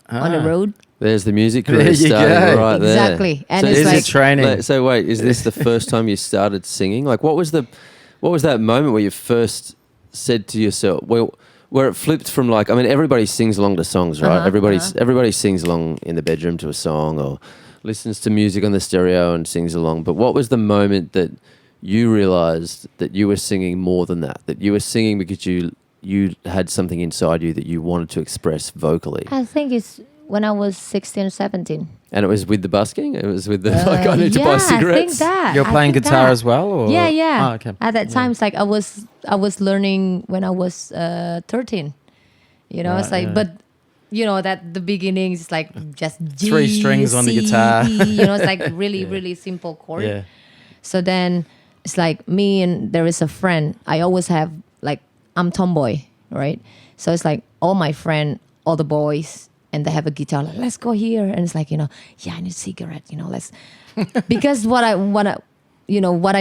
on the road.
There's the music
There
career
you
starting
go.
right there.
Exactly. And
so
it's
is
like-
this-
training.
So wait, is this the first time you started singing? Like, what was that moment where you first said to yourself, well, where it flipped from like, I mean, everybody sings along to songs, right? Everybody sings along in the bedroom to a song or listens to music on the stereo and sings along. But what was the moment that you realized that you were singing more than that? That you were singing because you had something inside you that you wanted to express vocally?
I think it's when I was 16 or 17.
And it was with the busking? It was with the, like, I need to buy
I think
cigarettes?
that.
You're
I
playing
think
guitar
that.
as well? Or?
Yeah, yeah.
Oh, okay.
At that time, it's like I was learning when I was 13. You know, it's
Right,
like,
yeah.
but you know that the beginning is like just G,
Three strings on the
C,
guitar.
E, you know, it's like really simple chord.
Yeah.
So then it's like me and there is a friend. I always have like I'm tomboy, right? So it's like all my friend, all the boys, and they have a guitar. Like, let's go here, and it's like, you know, yeah, I need a cigarette. You know, let's because what I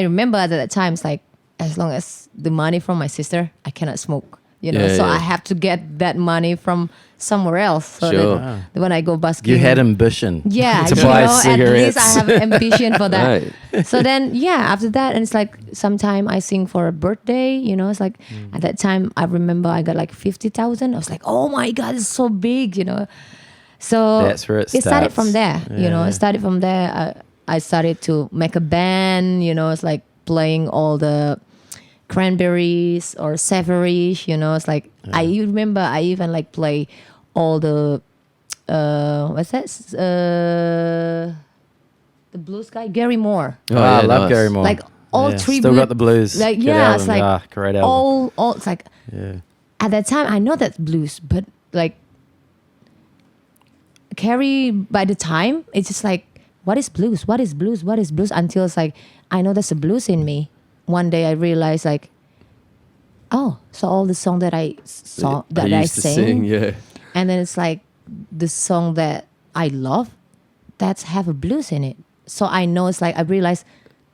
remember at that time is like as long as the money from my sister, I cannot smoke. You know,
Yeah,
so
yeah.
I have to get that money from somewhere else. So
Sure.
that when I go busking,
You had ambition.
yeah,
to
you
buy
know,
cigarettes.
at least I have ambition for that.
Right.
So then, yeah, after that, and it's like sometime I sing for a birthday, you know, it's like at that time I remember I got like 50,000. I was like, oh my God, it's so big, you know. So
That's where it
started
starts.
from there, you know,
Yeah.
it started from there. I started to make a band, you know, it's like playing all the cranberries or savories, you know, it's like, I remember I even like play all the, what's that? The blues guy, Gary Moore.
Oh,
I
yeah,
love
nice.
Gary Moore.
Like all
Yeah.
tribute.
Still got the blues.
Like,
Good
yeah,
album.
it's like
Ah, great album.
all, it's like,
Yeah.
at that time, I know that's blues, but like, carry by the time, it's just like, what is blues? What is blues? What is blues? Until it's like, I know there's a blues in me. One day I realized like, oh, so all the song that I saw, that I
used to
sing,
sing, yeah.
and then it's like the song that I love, that's have a blues in it. So I know it's like I realized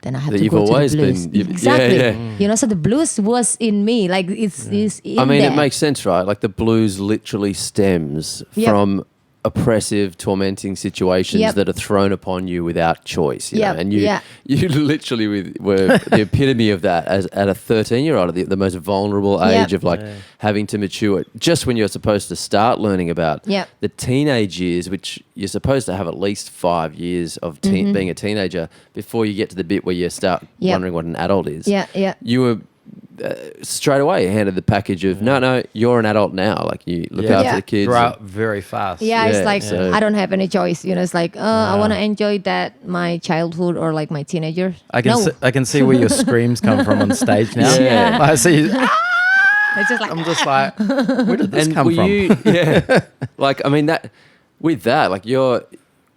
then I have
That
to
you've
go to the
always
blues.
been-
Exactly.
yeah.
You know, so the blues was in me. Like it's in
I mean,
there.
it makes sense, right? Like the blues literally stems
Yep.
from oppressive, tormenting situations
Yep.
that are thrown upon you without choice. You
Yep,
know? And you,
yeah.
you literally were the epitome of that as at a 13-year-old, at the most vulnerable age
Yep.
of like having to mature just when you're supposed to start learning about
Yep.
the teenage years, which you're supposed to have at least 5 years of being a teenager before you get to the bit where you start
Yep.
wondering what an adult is.
Yeah, yeah.
You were straight away handed the package of no, you're an adult now. Like you look
Yeah.
after
Yeah.
the kids.
Grow up very fast.
Yeah, it's
Yeah,
like
so-
I don't have any choice. It's like I want to enjoy that my childhood or like my teenager.
I can see where your screams come from on stage now.
Yeah.
I see.
It's just like
I'm just like, where did this
And
come
were
from?
you, yeah, like I mean that with that, like you're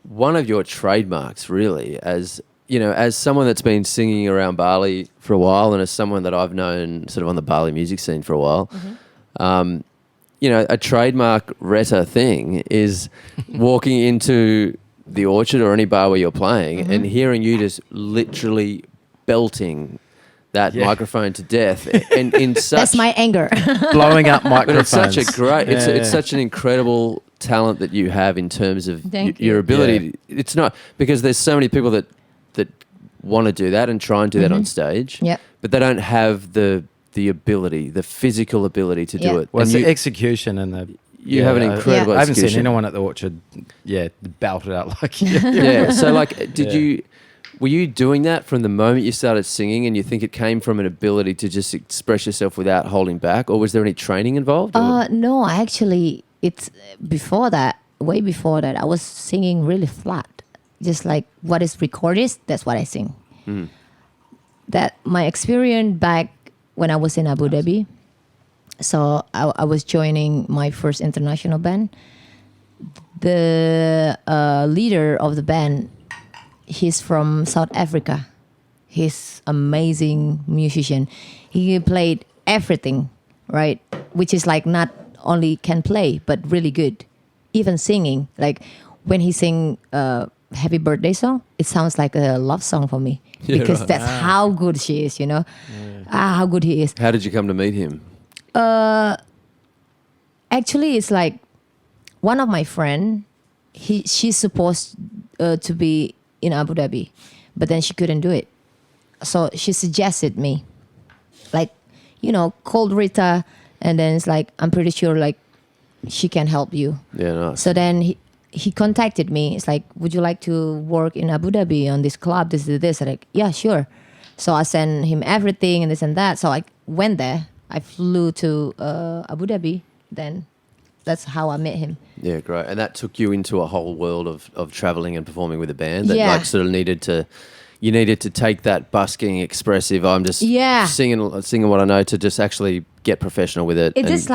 one of your trademarks, really, as as someone that's been singing around Bali for a while, and as someone that I've known sort of on the Bali music scene for a while. A trademark Arheta thing is walking into the Orchard or any bar where you're playing and hearing you just literally belting that microphone to death, and in such
that's my anger.
Blowing up
but
microphones.
it's such a great,
Yeah,
it's such an incredible talent that you have in terms of
Thank
your
you.
ability. It's not because there's so many people that want to do that and try and do that on stage,
Yep.
but they don't have the ability, the physical ability to do
Yeah.
it.
Well, it's
And
the execution and the.
you have an incredible
I haven't seen
execution.
anyone at the Orchard, belt it out like you.
Yeah. So, like,
Yeah.
were you doing that from the moment you started singing, and you think it came from an ability to just express yourself without holding back, or was there any training involved? or-
No, actually, it's before that, way before that, I was singing really flat. Just like what is recorded, that's what I sing. That my experience back when I was in Abu Dhabi. So I was joining my first international band. The leader of the band, he's from South Africa. He's amazing musician. He played everything, right? Which is like not only can play, but really good. Even singing. Like when he sing Happy Birthday song, it sounds like a love song for me.
Yeah,
Because
right.
that's how good she is, how good he is.
How did you come to meet him?
Actually, it's like one of my friend. She's supposed to be in Abu Dhabi, but then she couldn't do it. So she suggested me, like, called Rita, and then it's like I'm pretty sure like she can help you.
Yeah, nice.
So then he contacted me. It's like, would you like to work in Abu Dhabi on this club? This. I'm like, yeah, sure. So I sent him everything and this and that. So I went there. I flew to Abu Dhabi. Then that's how I met him.
Yeah, great. And that took you into a whole world of traveling and performing with a band that
Yeah.
like sort of needed to take that busking expressive, I'm just
Yeah.
singing what I know, to just actually get professional with it.
It's just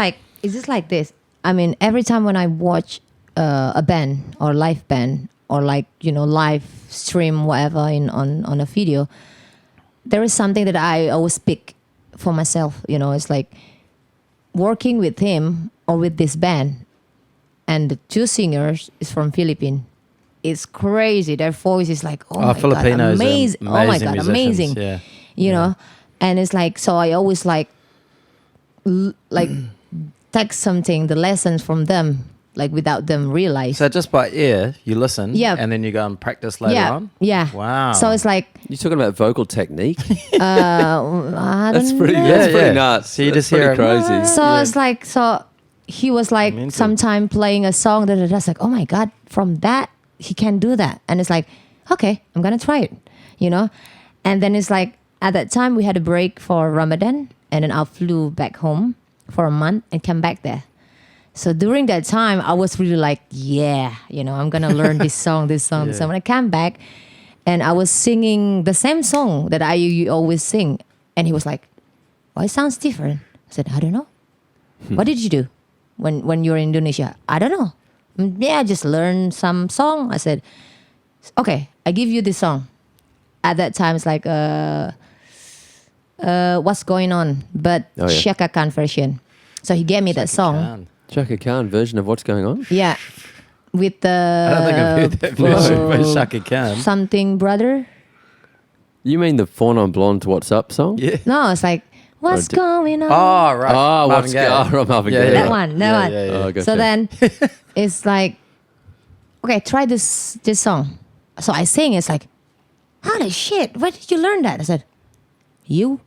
like this. I mean, every time when I watch a band or live band or like live stream whatever on a video, there is something that I always pick for myself. It's like working with him or with this band, and the two singers is from Philippines. It's crazy. Their voice is like, oh my god,
Filipinos are
amazing! Oh my
amazing
god,
musicians,
amazing!
yeah.
And it's like, so I always like take something, the lessons from them, like without them realize.
So just by ear, you listen,
Yeah.
and then you go and practice later
yeah,
on.
yeah.
Wow.
So it's like
You're talking about vocal technique?
I
That's
don't
pretty,
know.
that's
Yeah,
pretty
yeah.
nuts.
So you
That's
just hear
pretty
it.
crazy.
So it's like, so he was like
I'm into it.
sometime playing a song that it's like, oh my god, from that he can do that, and it's like, okay, I'm gonna try it, And then it's like at that time we had a break for Ramadan, and then I flew back home for a month and came back there. So during that time, I was really like, yeah, I'm gonna learn this song. This song. When I came back, and I was singing the same song that I always sing, and he was like, "Why it sounds different?" I said, "I don't know. What did you do when you were in Indonesia?" "I don't know. Yeah, I just learned some song." I said, "Okay, I give you this song." At that time, it's like, what's going on? But
Oh, yeah.
Shaka Khan version. So he gave me that song.
Chaka Khan version of What's Going On?
Yeah, with the
I don't think I've heard that version by Shaka Khan.
something brother.
You mean the Fawn on Blonde What's Up song?
Yeah.
No, it's like what's
di-
going on.
Oh, right.
Oh,
Marvin Gaye.
Marvin
Yeah,
Gaye.
yeah.
That one, that one.
Yeah, yeah.
Oh, gotcha.
So then it's like, okay, try this song. So I sing. It's like, holy shit! Where did you learn that? I said, you.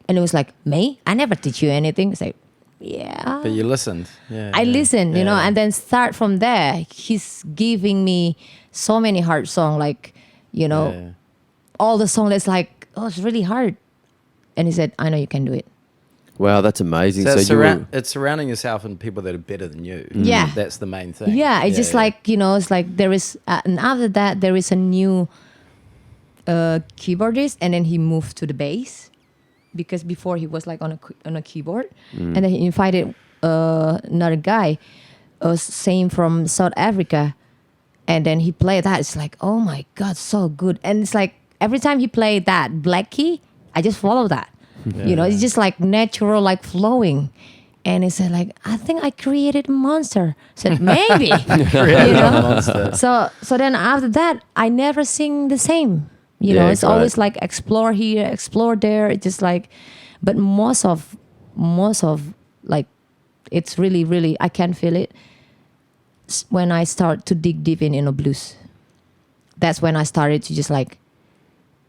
And it was like, me? I never teach you anything. It's like, yeah.
But you listened. Yeah.
I
yeah.
listened,
Yeah.
and then start from there. He's giving me so many hard songs, like,
Yeah.
all the song that's like, oh, it's really hard. And he said, I know you can do it.
Wow, that's amazing.
So,
So,
it's surrounding yourself in people that are better than you.
Yeah.
That's the main thing.
Yeah, it's just like, you know, it's like there is, and after that, there is a new keyboardist, and then he moved to the bass because before he was like on a keyboard, and then he invited another guy, same from South Africa, and then he played that. It's like, oh my God, so good. And it's like every time he played that black key, I just follow that. You know, it's just like natural, like flowing. And he said, like, I think I created a monster. I said, maybe. You know? So then after that, I never sing the same. You know, it's always like explore here, explore there. It's just like, but most of like, it's really, really, I can feel it when I start to dig deep in a blues. That's when I started to just like,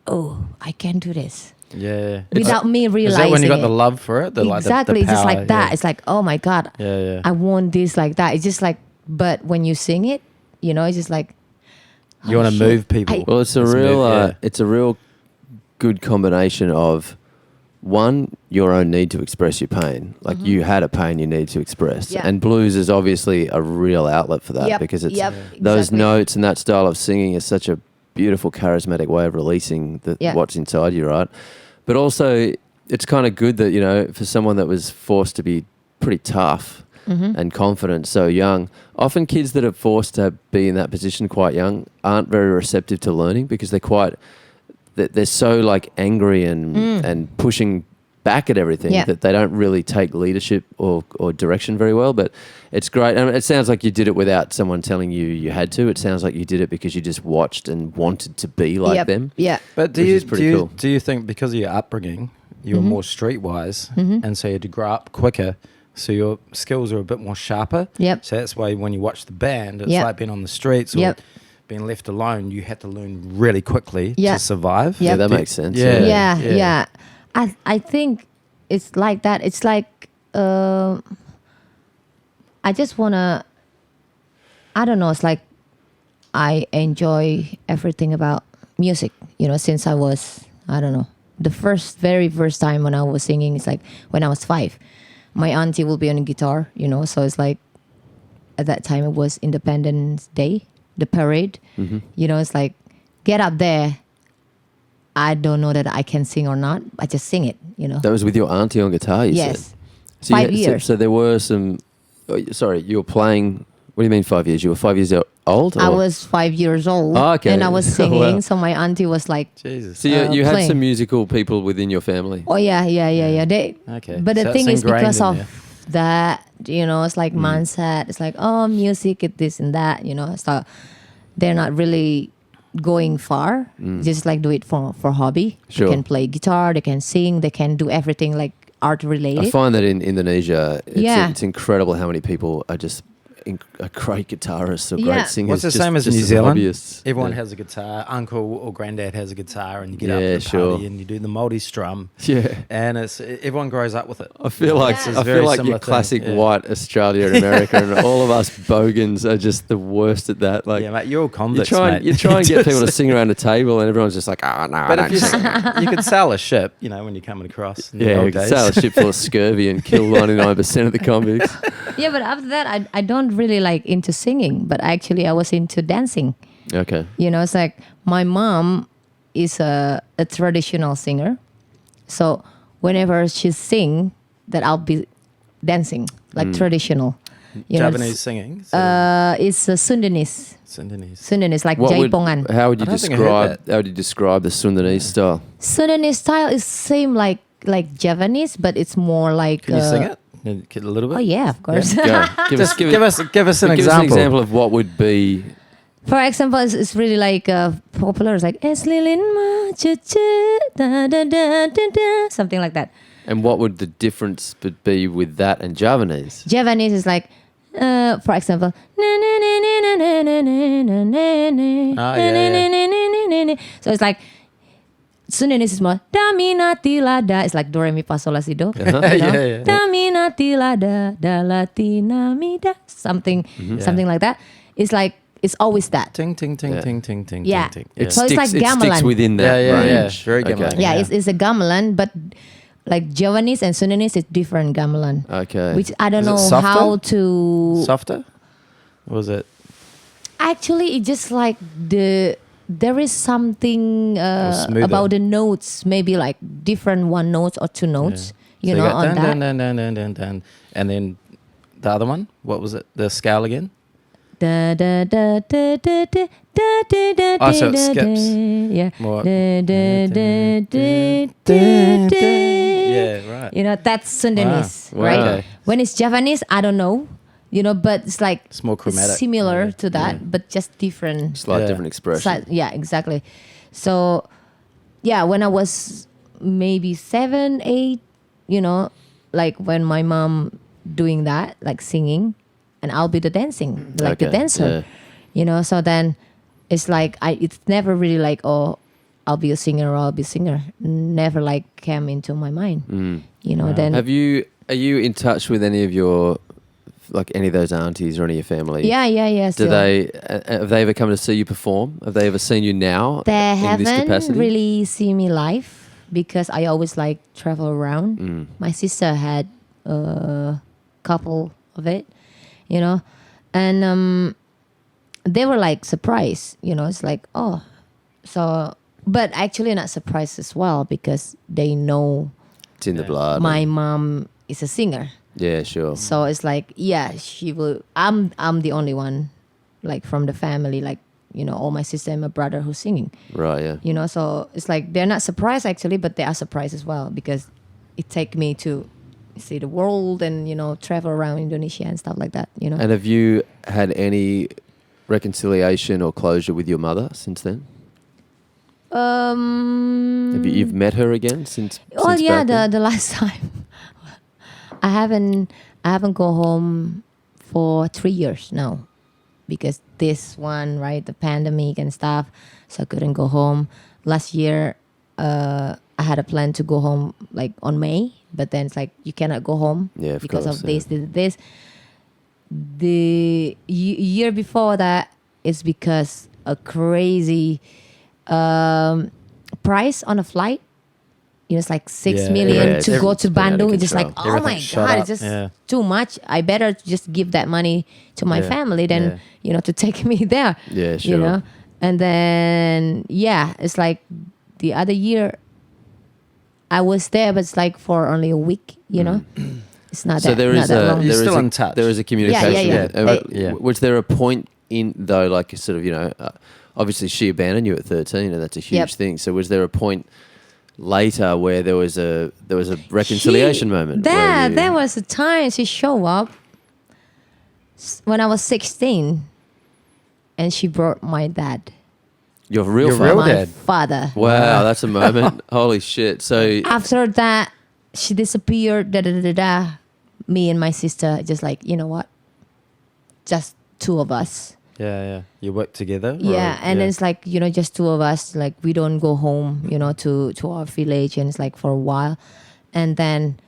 oh, I can do this.
Yeah.
Without me realizing
Is that when you got
it.
the love for it?
Exactly.
The
It's just
power,
like that.
yeah.
It's like, oh my God,
Yeah.
I want this like that. It's just like, but when you sing it, you know, it's just like,
You want to
shit.
move people.
well, it's a real good combination of one, your own need to express your pain. Like you had a pain you need to express.
Yeah.
And blues is obviously a real outlet for that
Yep,
because it's
yep,
those
exactly.
notes and that style of singing is such a beautiful, charismatic way of releasing
Yeah.
what's inside you, right? But also, it's kind of good that, you know, for someone that was forced to be pretty tough and confident so young, often kids that are forced to be in that position quite young aren't very receptive to learning because they're so like angry and pushing back at everything
Yeah.
that they don't really take leadership or direction very well. But it's great. I mean, it sounds like you did it without someone telling you had to. It sounds like you did it because you just watched and wanted to be like
Yep.
them.
Yeah.
But
Which is pretty cool.
do you think because of your upbringing, you were more streetwise, and so you had to grow up quicker, so your skills are a bit more sharper?
Yep.
So that's why when you watch the band, it's
Yep.
like being on the streets or
Yep.
being left alone. You had to learn really quickly
Yeah.
to survive.
Yep.
Yeah, that makes sense.
Yeah.
Yeah. I think it's like that. It's like I just wanna. I don't know. It's like I enjoy everything about music. You know, since I was, I don't know, the very first time when I was singing, it's like when I was 5. My auntie will be on a guitar. You know, so it's like at that time it was Independence Day, the parade. You know, it's like get up there. I don't know that I can sing or not. I just sing it, you know.
That was with your auntie on guitar, you
Yes.
said? So
5 years.
So there were some... sorry, you were playing... What do you mean 5 years? You were 5 years old?
I
or-
was 5 years old.
Oh, okay.
And I was
Wow.
singing. So my auntie was like,
Jesus.
So you had
playing.
some musical people within your family?
oh, yeah. They,
Okay.
But the
So
thing
it's
is because
ingrained in
of that, you know, it's like mindset. It's like, oh, music, it this and that, you know. So they're not really going far. Just like do it for hobby.
Sure.
They can play guitar. They can sing. They can do everything like art related.
I find that in Indonesia,
Yeah.
it's incredible how many people are just are great guitarists or
Yeah.
great singers.
What's the
just-
same as
just
New Zealand?
hobbyists.
Everyone
Yeah.
has a guitar. Uncle or granddad has a guitar, and you get up
Yeah,
to the
sure.
party and you do the multi-strum,
Yeah.
and everyone grows up with it.
I feel like
It's a
I
very
feel like
similar
your
thing,
classic
yeah.
white Australia and America, and all of us bogans are just the worst at that. Like,
Yeah, mate, you're all
you
convicts,
try
mate.
and get people to sing around a table, and everyone's just like, oh no,
But
I
if
don't
you could sail a ship, you know, when you're coming across. In the
yeah,
old
you could
days.
sail a ship full of scurvy and kill 99% of the convicts.
Yeah, but after that, I don't really like into singing, but actually I was into dancing.
Okay.
You know, it's like my mom is a traditional singer. So whenever she sing, that I'll be dancing, like traditional. You know,
Japanese singing.
it's a Sundanese.
Sundanese.
Sundanese, like
What would,
jaipongan.
how would you
I don't think I heard
describe the Sundanese style?
Sundanese style is same like Javanese, but it's more like.
Can you sing it? A little bit.
Oh yeah, of course.
Go. Give us
Give us an
an
example.
example of what would be.
For example, it's really like popular. It's like "Es lilin ma cha cha da da da da da," something like that.
And what would the difference be with that and Javanese?
Javanese is like, for example, na na na na na na na na na na
Oh, yeah,
na. So it's like Sundanese is more da mi na ti la da. It's like do re mi fa sol la si do. You know?
Yeah.
Da mi na ti la da la ti na mi da. Something like that. It's like it's always that.
Ting ting ting
Yeah.
ting ting ting
Yeah.
ting ting.
It
So it's
sticks,
like
it sticks
gamelan.
within that
Yeah,
range.
very gamelan.
Yeah, it's a gamelan, but Like Javanese and Sundanese is different gamelan.
Okay.
Which I don't
Is it
know
softer?
how to.
Softer? Or was it?
Actually, it's just like there is something
smoother.
about the notes, maybe like different one notes or two notes, you
So
know,
got
on
dun,
that.
dun, dun, dun, dun, dun, dun. And then the other one, what was it? The scale again?
Da, da, da, da, da, da, da, da, da,
Oh, so it
da,
skips.
da. Yeah.
More.
Da, da, da, da, da, da.
Yeah, right.
You know, that's Sundanese,
Wow.
right?
Okay.
When it's Javanese, I don't know, you know, but it's like
It's more chromatic.
similar
maybe.
to that, but just different.
Slight
Yeah.
different expression.
Yeah, exactly. So, yeah, when I was maybe 7, 8, you know, like when my mom doing that, like singing, and I'll be the dancing, like the
Okay,
dancer,
yeah.
you know. So then it's like it's never really like, oh, I'll be a singer or I'll be a singer. Never like came into my mind, you know.
Wow.
Then
Are you in touch with any of your, like any of those aunties or any of your family?
yeah.
Do
Still.
they have they ever come to see you perform? Have they ever seen you now
They
in this
haven't
capacity?
really seen me live because I always like travel around.
Mm.
My sister had a couple of it, you know, and they were like surprised, you know. It's like, oh, so, but actually not surprised as well because they know
It's in the blood.
my mom is a singer.
Yeah, sure.
So it's like, yeah, she will. I'm the only one, like from the family, like, you know, all my sister and my brother who's singing.
Right, yeah.
You know, so it's like they're not surprised actually, but they are surprised as well because it take me to see the world and, you know, travel around Indonesia and stuff like that, you know.
And have you had any reconciliation or closure with your mother since then? You've met her again since?
Oh
since
yeah,
back then?
the last time I haven't go home for 3 years now because this one, right, the pandemic and stuff, so I couldn't go home. Last year, I had a plan to go home like on May, but then it's like you cannot go home
Yeah, of
because
course,
of this. The year before that is because a crazy price on a flight. You know, it's like 6
Yeah,
million
yeah,
to
it's
go to
been out of
Bandung. It's just like,
control.
oh my
Everything shot
God,
up.
it's just
Yeah.
too much. I better just give that money to my
Yeah,
family than,
yeah.
you know, to take me there.
Yeah,
You
sure.
know? And then, yeah, it's like the other year I was there, but it's like for only a week, you know? It's not
So
that,
there
not
is
that
a
long.
You're
there is
still
a-
in touch.
There is a communication.
yeah.
Yeah.
Was there a point in though, like sort of, you know, obviously she abandoned you at 13, and that's a huge
Yep.
thing. So was there a point later where there was a reconciliation moment? where you-
There was a time she showed up when I was 16 and she brought my dad.
Your real
Your
father.
real
My
dad.
father.
Wow, that's a moment. Holy shit! So
After that, she disappeared. Me and my sister just like, you know what? Just two of us.
Yeah. You work together?
Yeah, and it's like, you know, just two of us. Like we don't go home, you know, to our village, and it's like for a while, and then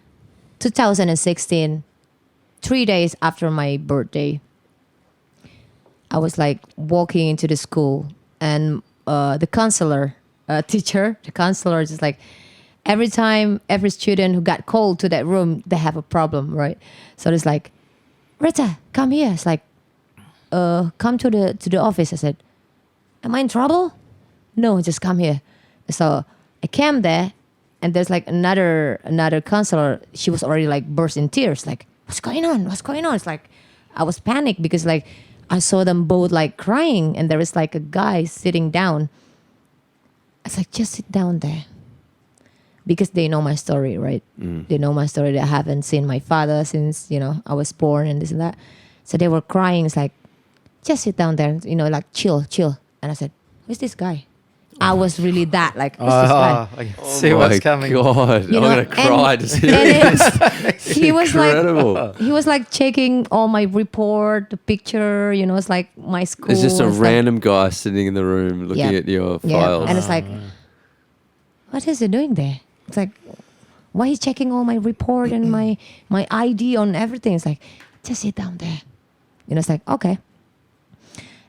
2016, 3 days after my birthday, I was like walking into the school, and the counselor, teacher, the counselor is just like, every time every student who got called to that room, they have a problem, right? So it's like, Rita, come here. It's like, come to the office. I said, am I in trouble? No, just come here. So I came there, and there's like another counselor. She was already like burst in tears, like, what's going on? What's going on? It's like, I was panicked because like I saw them both like crying, and there was like a guy sitting down. I was like, just sit down there. Because they know my story, right? They know my story. They haven't seen my father since, you know, I was born and this and that. So they were crying. It's like, just sit down there, you know, like chill. And I said, who's this guy? I was really that, like, who's this guy?
I can see what's coming.
God,
You
I'm
know,
gonna cry to see
and
this.
he was
Incredible.
like, he was like checking all my report, the picture, you know, it's like my school.
It's just a
and stuff.
random guy sitting in the room looking
Yeah.
at your
Yeah,
files.
and it's like, what is he doing there? It's like, why he's checking all my report and my ID on everything? It's like, just sit down there. You know, it's like, okay.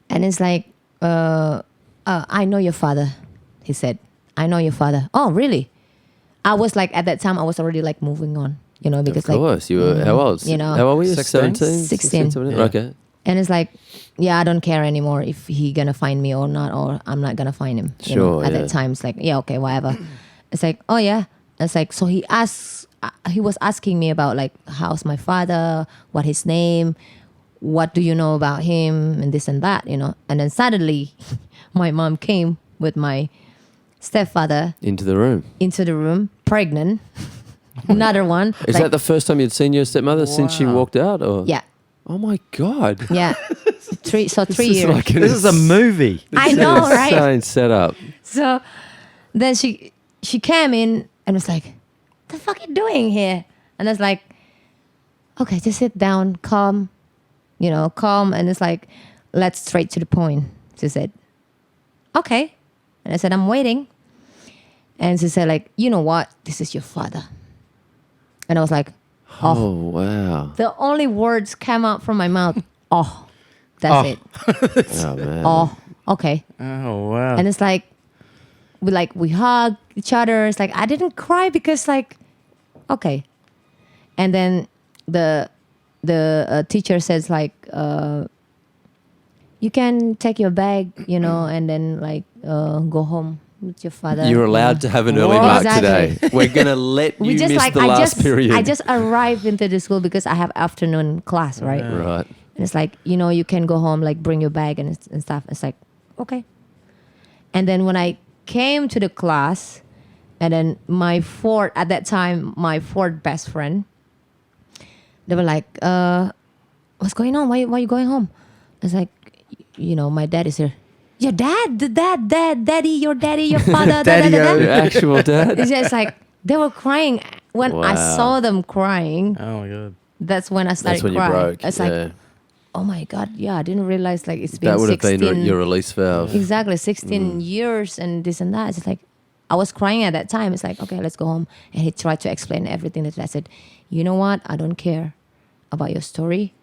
And it's like, I know your father, he said. I know your father. Oh, really? I was like, at that time, I was already like moving on, you know, because
Of course, you were. How old?
You know,
how old were you?
16?
17?
16.
17?
Yeah.
Okay.
and it's like, yeah, I don't care anymore if he gonna find me or not, or I'm not gonna find him. You know?
Sure,
At
yeah.
that time, it's like, yeah, okay, whatever. It's like, oh yeah. It's like, so he was asking me about like, how's my father, what his name, what do you know about him, and this and that, you know. And then suddenly, my mom came with my stepfather
Into the room.
into the room, pregnant. Another one.
Is
like,
that the first time you'd seen your stepmother since she
Wow.
walked out? Or
yeah,
Oh my God.
yeah. Three
This
years.
is like
This is a movie.
I know, right?
insane setup.
So then she came in and was like, "The fuck you doing here?" And I was like, "Okay, just sit down, calm, you know, calm." And it's like, "Let's straight to the point." She said, "Okay," and I said, "I'm waiting." And she said, "Like, you know what? This is your father." And I was like, "Oh."
Oh wow.
The only words came out from my mouth. Oh, that's it.
Oh man.
Oh, okay.
Oh wow.
And it's like we hug each other. It's like I didn't cry because like, okay. And then the teacher says like, you can take your bag, you know, and then like go home with your father.
You're allowed to have an early mark
Exactly.
today. We're gonna let you
We just
miss
like
the last period.
I just arrived into the school because I have afternoon class, right?
Right.
And it's like, you know, you can go home, like bring your bag and stuff. It's like, okay. And then when I came to the class, and then at that time, my fourth best friend, they were like, what's going on? Why are you going home? It's like, you know, my dad is here. Your dad, daddy, your father,
Daddy-o.
Your actual dad.
It's just like, they were crying. When I
Wow.
saw them crying,
Oh my God.
that's when I started
That's when you
crying.
broke.
It's
yeah.
like, oh my God, yeah, I didn't realize like it's been
That would have
16,
been your release valve.
exactly 16 years and this and that. It's like, I was crying at that time. It's like, okay, let's go home. And he tried to explain everything that I said, you know what? I don't care about your story.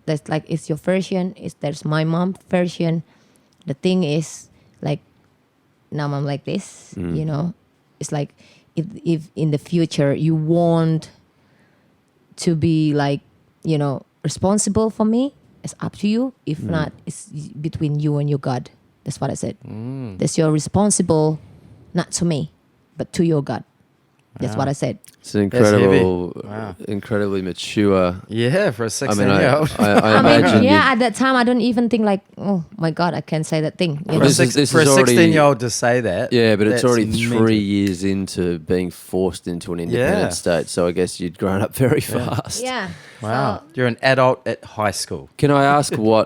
That's like, it's your version. There's my mom's version. The thing is like, now I'm like this, you know, it's like, if in the future you want to be like, you know, responsible for me, it's up to you. If not, it's between you and your God. That's what I said. That's your responsible, not to me, but to your God. That's what I said.
It's an
That's heavy.
incredible,
Wow.
incredibly mature.
Yeah, for a
I mean,
16-year-old.
I
I mean,
imagine.
yeah, at that time, I don't even think like, oh my God, I can't say that thing. You
For
know?
a
This is- this
for a
is already-
16-year-old to say that.
Yeah, but it's
that's
already
mental.
3 years into being forced into an independent
Yeah.
state. So I guess you'd grown up very fast.
Yeah.
Wow.
So,
You're an adult at high school.
Can I ask can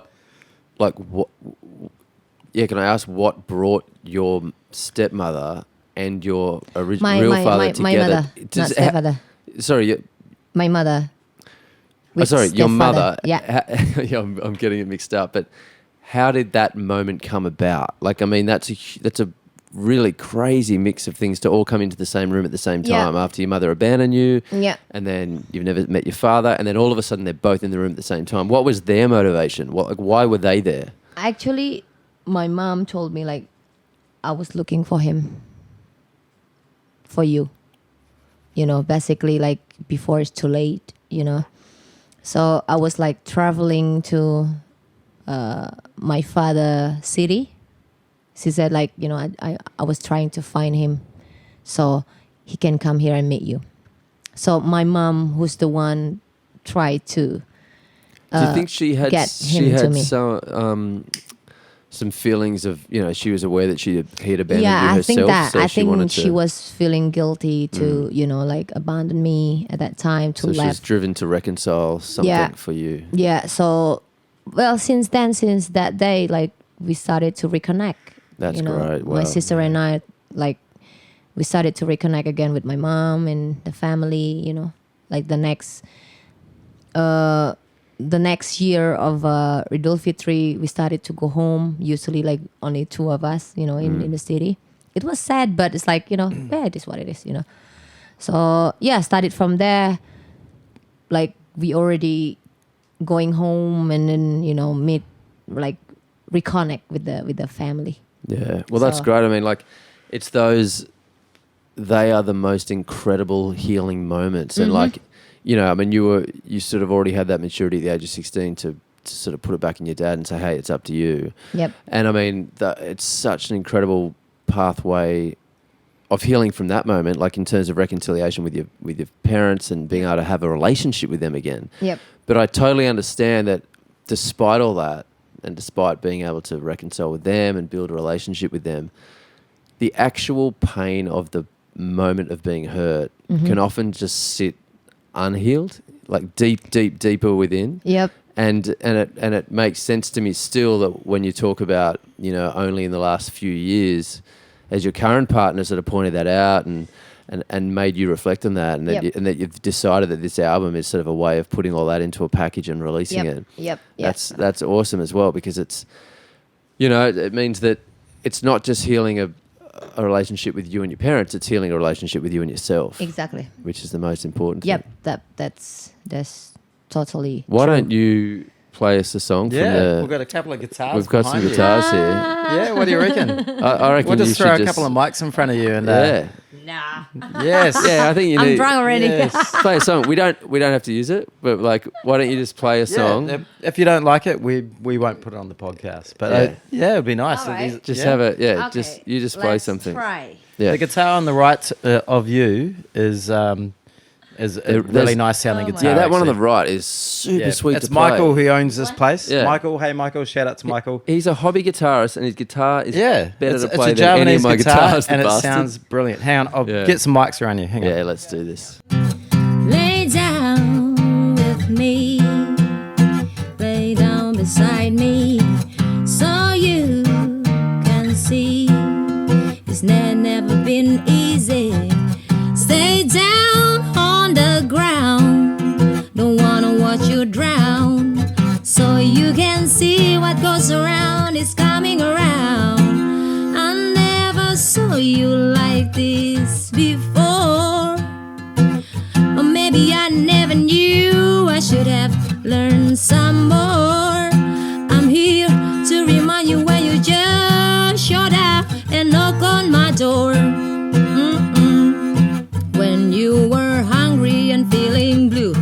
I ask what brought your stepmother and your real father together?
my mother, not
Does-
stepfather.
Sorry,
My mother. with
sorry, your
stepfather.
mother.
Yeah.
Yeah, I'm getting it mixed up. But how did that moment come about? Like, I mean, that's a really crazy mix of things to all come into the same room at the same
Yeah.
time after your mother abandoned you.
Yeah.
And then you've never met your father, and then all of a sudden they're both in the room at the same time. What was their motivation? Why were they there?
Actually, my mom told me like, I was looking for him. For you. You know, basically like before it's too late, you know. So I was like traveling to my father city. She said like, you know, I was trying to find him so he can come here and meet you. So my mom, who's the one, tried to
Do you think she had
get him to me.
some feelings of, you know, she was aware that he had abandoned you
I
herself?
think that
so
I
she wanted
think
to,
she was feeling guilty to you know, like abandon me at that time, to
so she was
left.
driven to reconcile something
Yeah.
for you.
Yeah, so well, since that day, like we started to reconnect.
That's
you know,
great.
My
Wow.
sister and I, like, we started to reconnect again with my mom and the family. You know, like the next year of Idul Fitri, we started to go home. Usually, like only two of us, you know, in the city. It was sad, but it's like, you know, yeah, it is what it is, you know. So yeah, started from there. Like we already going home and then, you know, meet, like reconnect with the family.
Yeah. Well, that's
So-
great. I mean, like, it's those they are the most incredible healing moments. And like, you know, I mean, you sort of already had that maturity at the age of 16 to sort of put it back in your dad and say, hey, it's up to you.
Yep.
And I mean, it's such an incredible pathway of healing from that moment, like in terms of reconciliation with your parents and being able to have a relationship with them again.
Yep.
But I totally understand that despite all that, and despite being able to reconcile with them and build a relationship with them, the actual pain of the moment of being hurt can often just sit unhealed, like deeper within.
Yep.
And it makes sense to me still that when you talk about, you know, only in the last few years, as your current partners that have pointed that out and made you reflect on that, and that you've decided that this album is sort of a way of putting all that into a package and releasing it.
Yep.
That's awesome as well, because it's, you know, it means that it's not just healing a relationship with you and your parents, it's healing a relationship with you and yourself.
Exactly.
Which is the most important thing.
Yep. That's totally
Why
true.
don't you play us a song from
we've got a couple of guitars.
We've got some
behind you.
guitars here.
Yeah, what do you reckon?
I reckon
We'll
you
just
should
throw a couple of mics in front of you and
yeah.
Nah.
yes,
Yeah, I think you
I'm
need
drunk already.
Yes.
play a song. We don't have to use it, but like, why don't you just play a song?
Yeah, if you don't like it, we won't put it on the podcast. But it'd be nice.
All right.
Just have it. Yeah,
Okay,
just play
let's
something.
Try.
Yeah.
The guitar on the right of you is a really nice sounding
Oh my
guitar.
Yeah, that one on the
actually.
right is super sweet
It's
to play.
Michael who owns this place.
Yeah.
Michael, hey Michael, shout out to Michael.
He's a hobby guitarist, and his guitar is better to play
it's a
than any
Javanese
of my
guitar,
guitars.
and
the
it
bastard.
sounds brilliant. Hang on, I'll
Yeah.
get some mics around you. Hang on.
Yeah, let's do this.
Lay down with me, lay down beside me, so you can see it's never been easy. Stay down on the ground, don't wanna watch you drown, so you can see what goes around is coming around. I never saw you like this before. Or maybe I never knew, I should have learned some more. I'm here to remind you when you just showed up and knocked on my door. When you were hungry and feeling blue,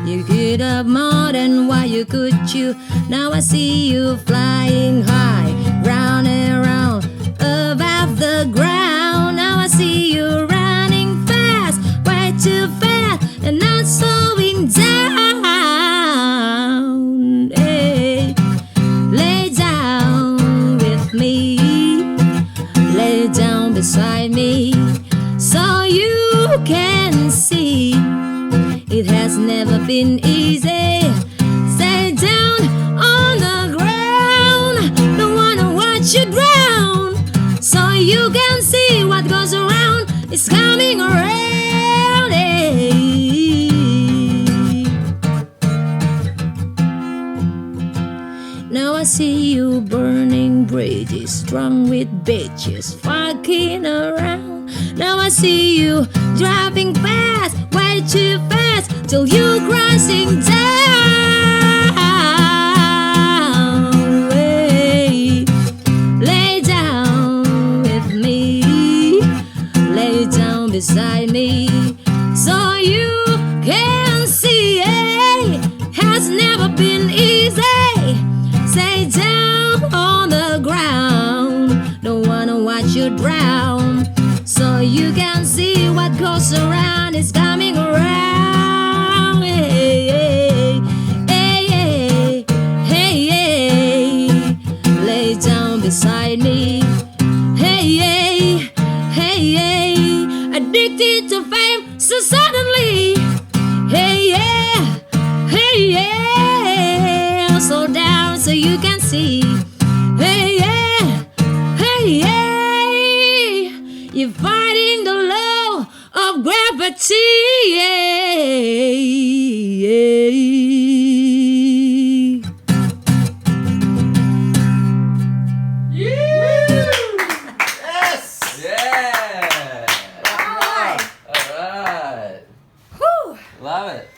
you could have more than what you could chew. Now I see you flying high, round and round, above the ground. Now I see you running fast, way too fast, and not slowing down. Hey, lay down with me, lay down beside me, so you can see it has never been easy. Stay down on the ground, don't wanna watch you drown, so you can see what goes around is coming around. Hey. Now I see you burning bridges, strung with bitches, fucking around. Now I see you driving fast, way too fast, till you crashing down. Hey, lay down with me, lay down beside me, so you can see it has never been easy. Stay down on the ground, don't wanna watch you drown, so you can see what goes around is coming around. Hey, hey, hey, hey, hey, lay down beside me. Hey, hey, hey, hey, addicted to fame so suddenly. Hey, yeah, hey, yeah, slow down so you can see. Hey, yeah, hey, yeah, you're fighting the law of gravity.
Yeah. All right. Love it.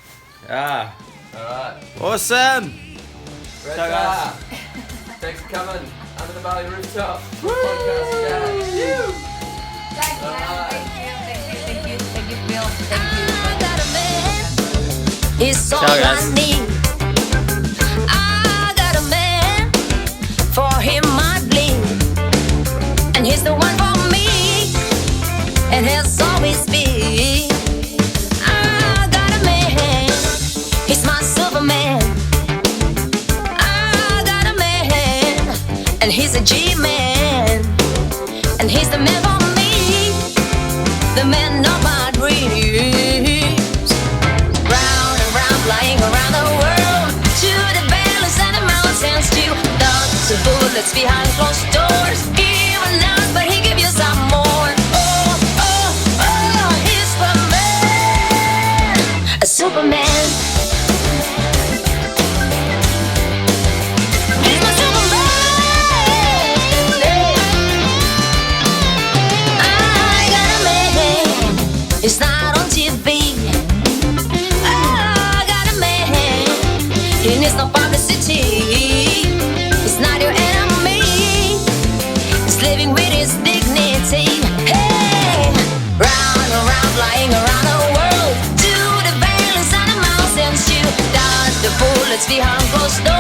Ah,
All right.
awesome.
Red
So, guys.
Thanks for coming under the Bali Rooftop. Podcast, guys. All right.
is all
Ciao,
I
guys.
need. I got a man, for him I bleed, and he's the one for me, and he'll always be. I got a man, he's my Superman. I got a man, and he's a G-man, and he's the man for me, the man of my dreams. Round and round, flying around the world, to the valleys and the mountains, to lots of bullets behind closed doors. He will not, but he give you some more. Oh, oh, oh, he's the man, a Superman. He's my Superman. I got a man, it's not on TV. I got a man, he needs no publicity. He's not your enemy, he's living with his dignity. Hey, round and round, flying around the world, to the valleys and the mountains, to dodge the bullets behind closed doors.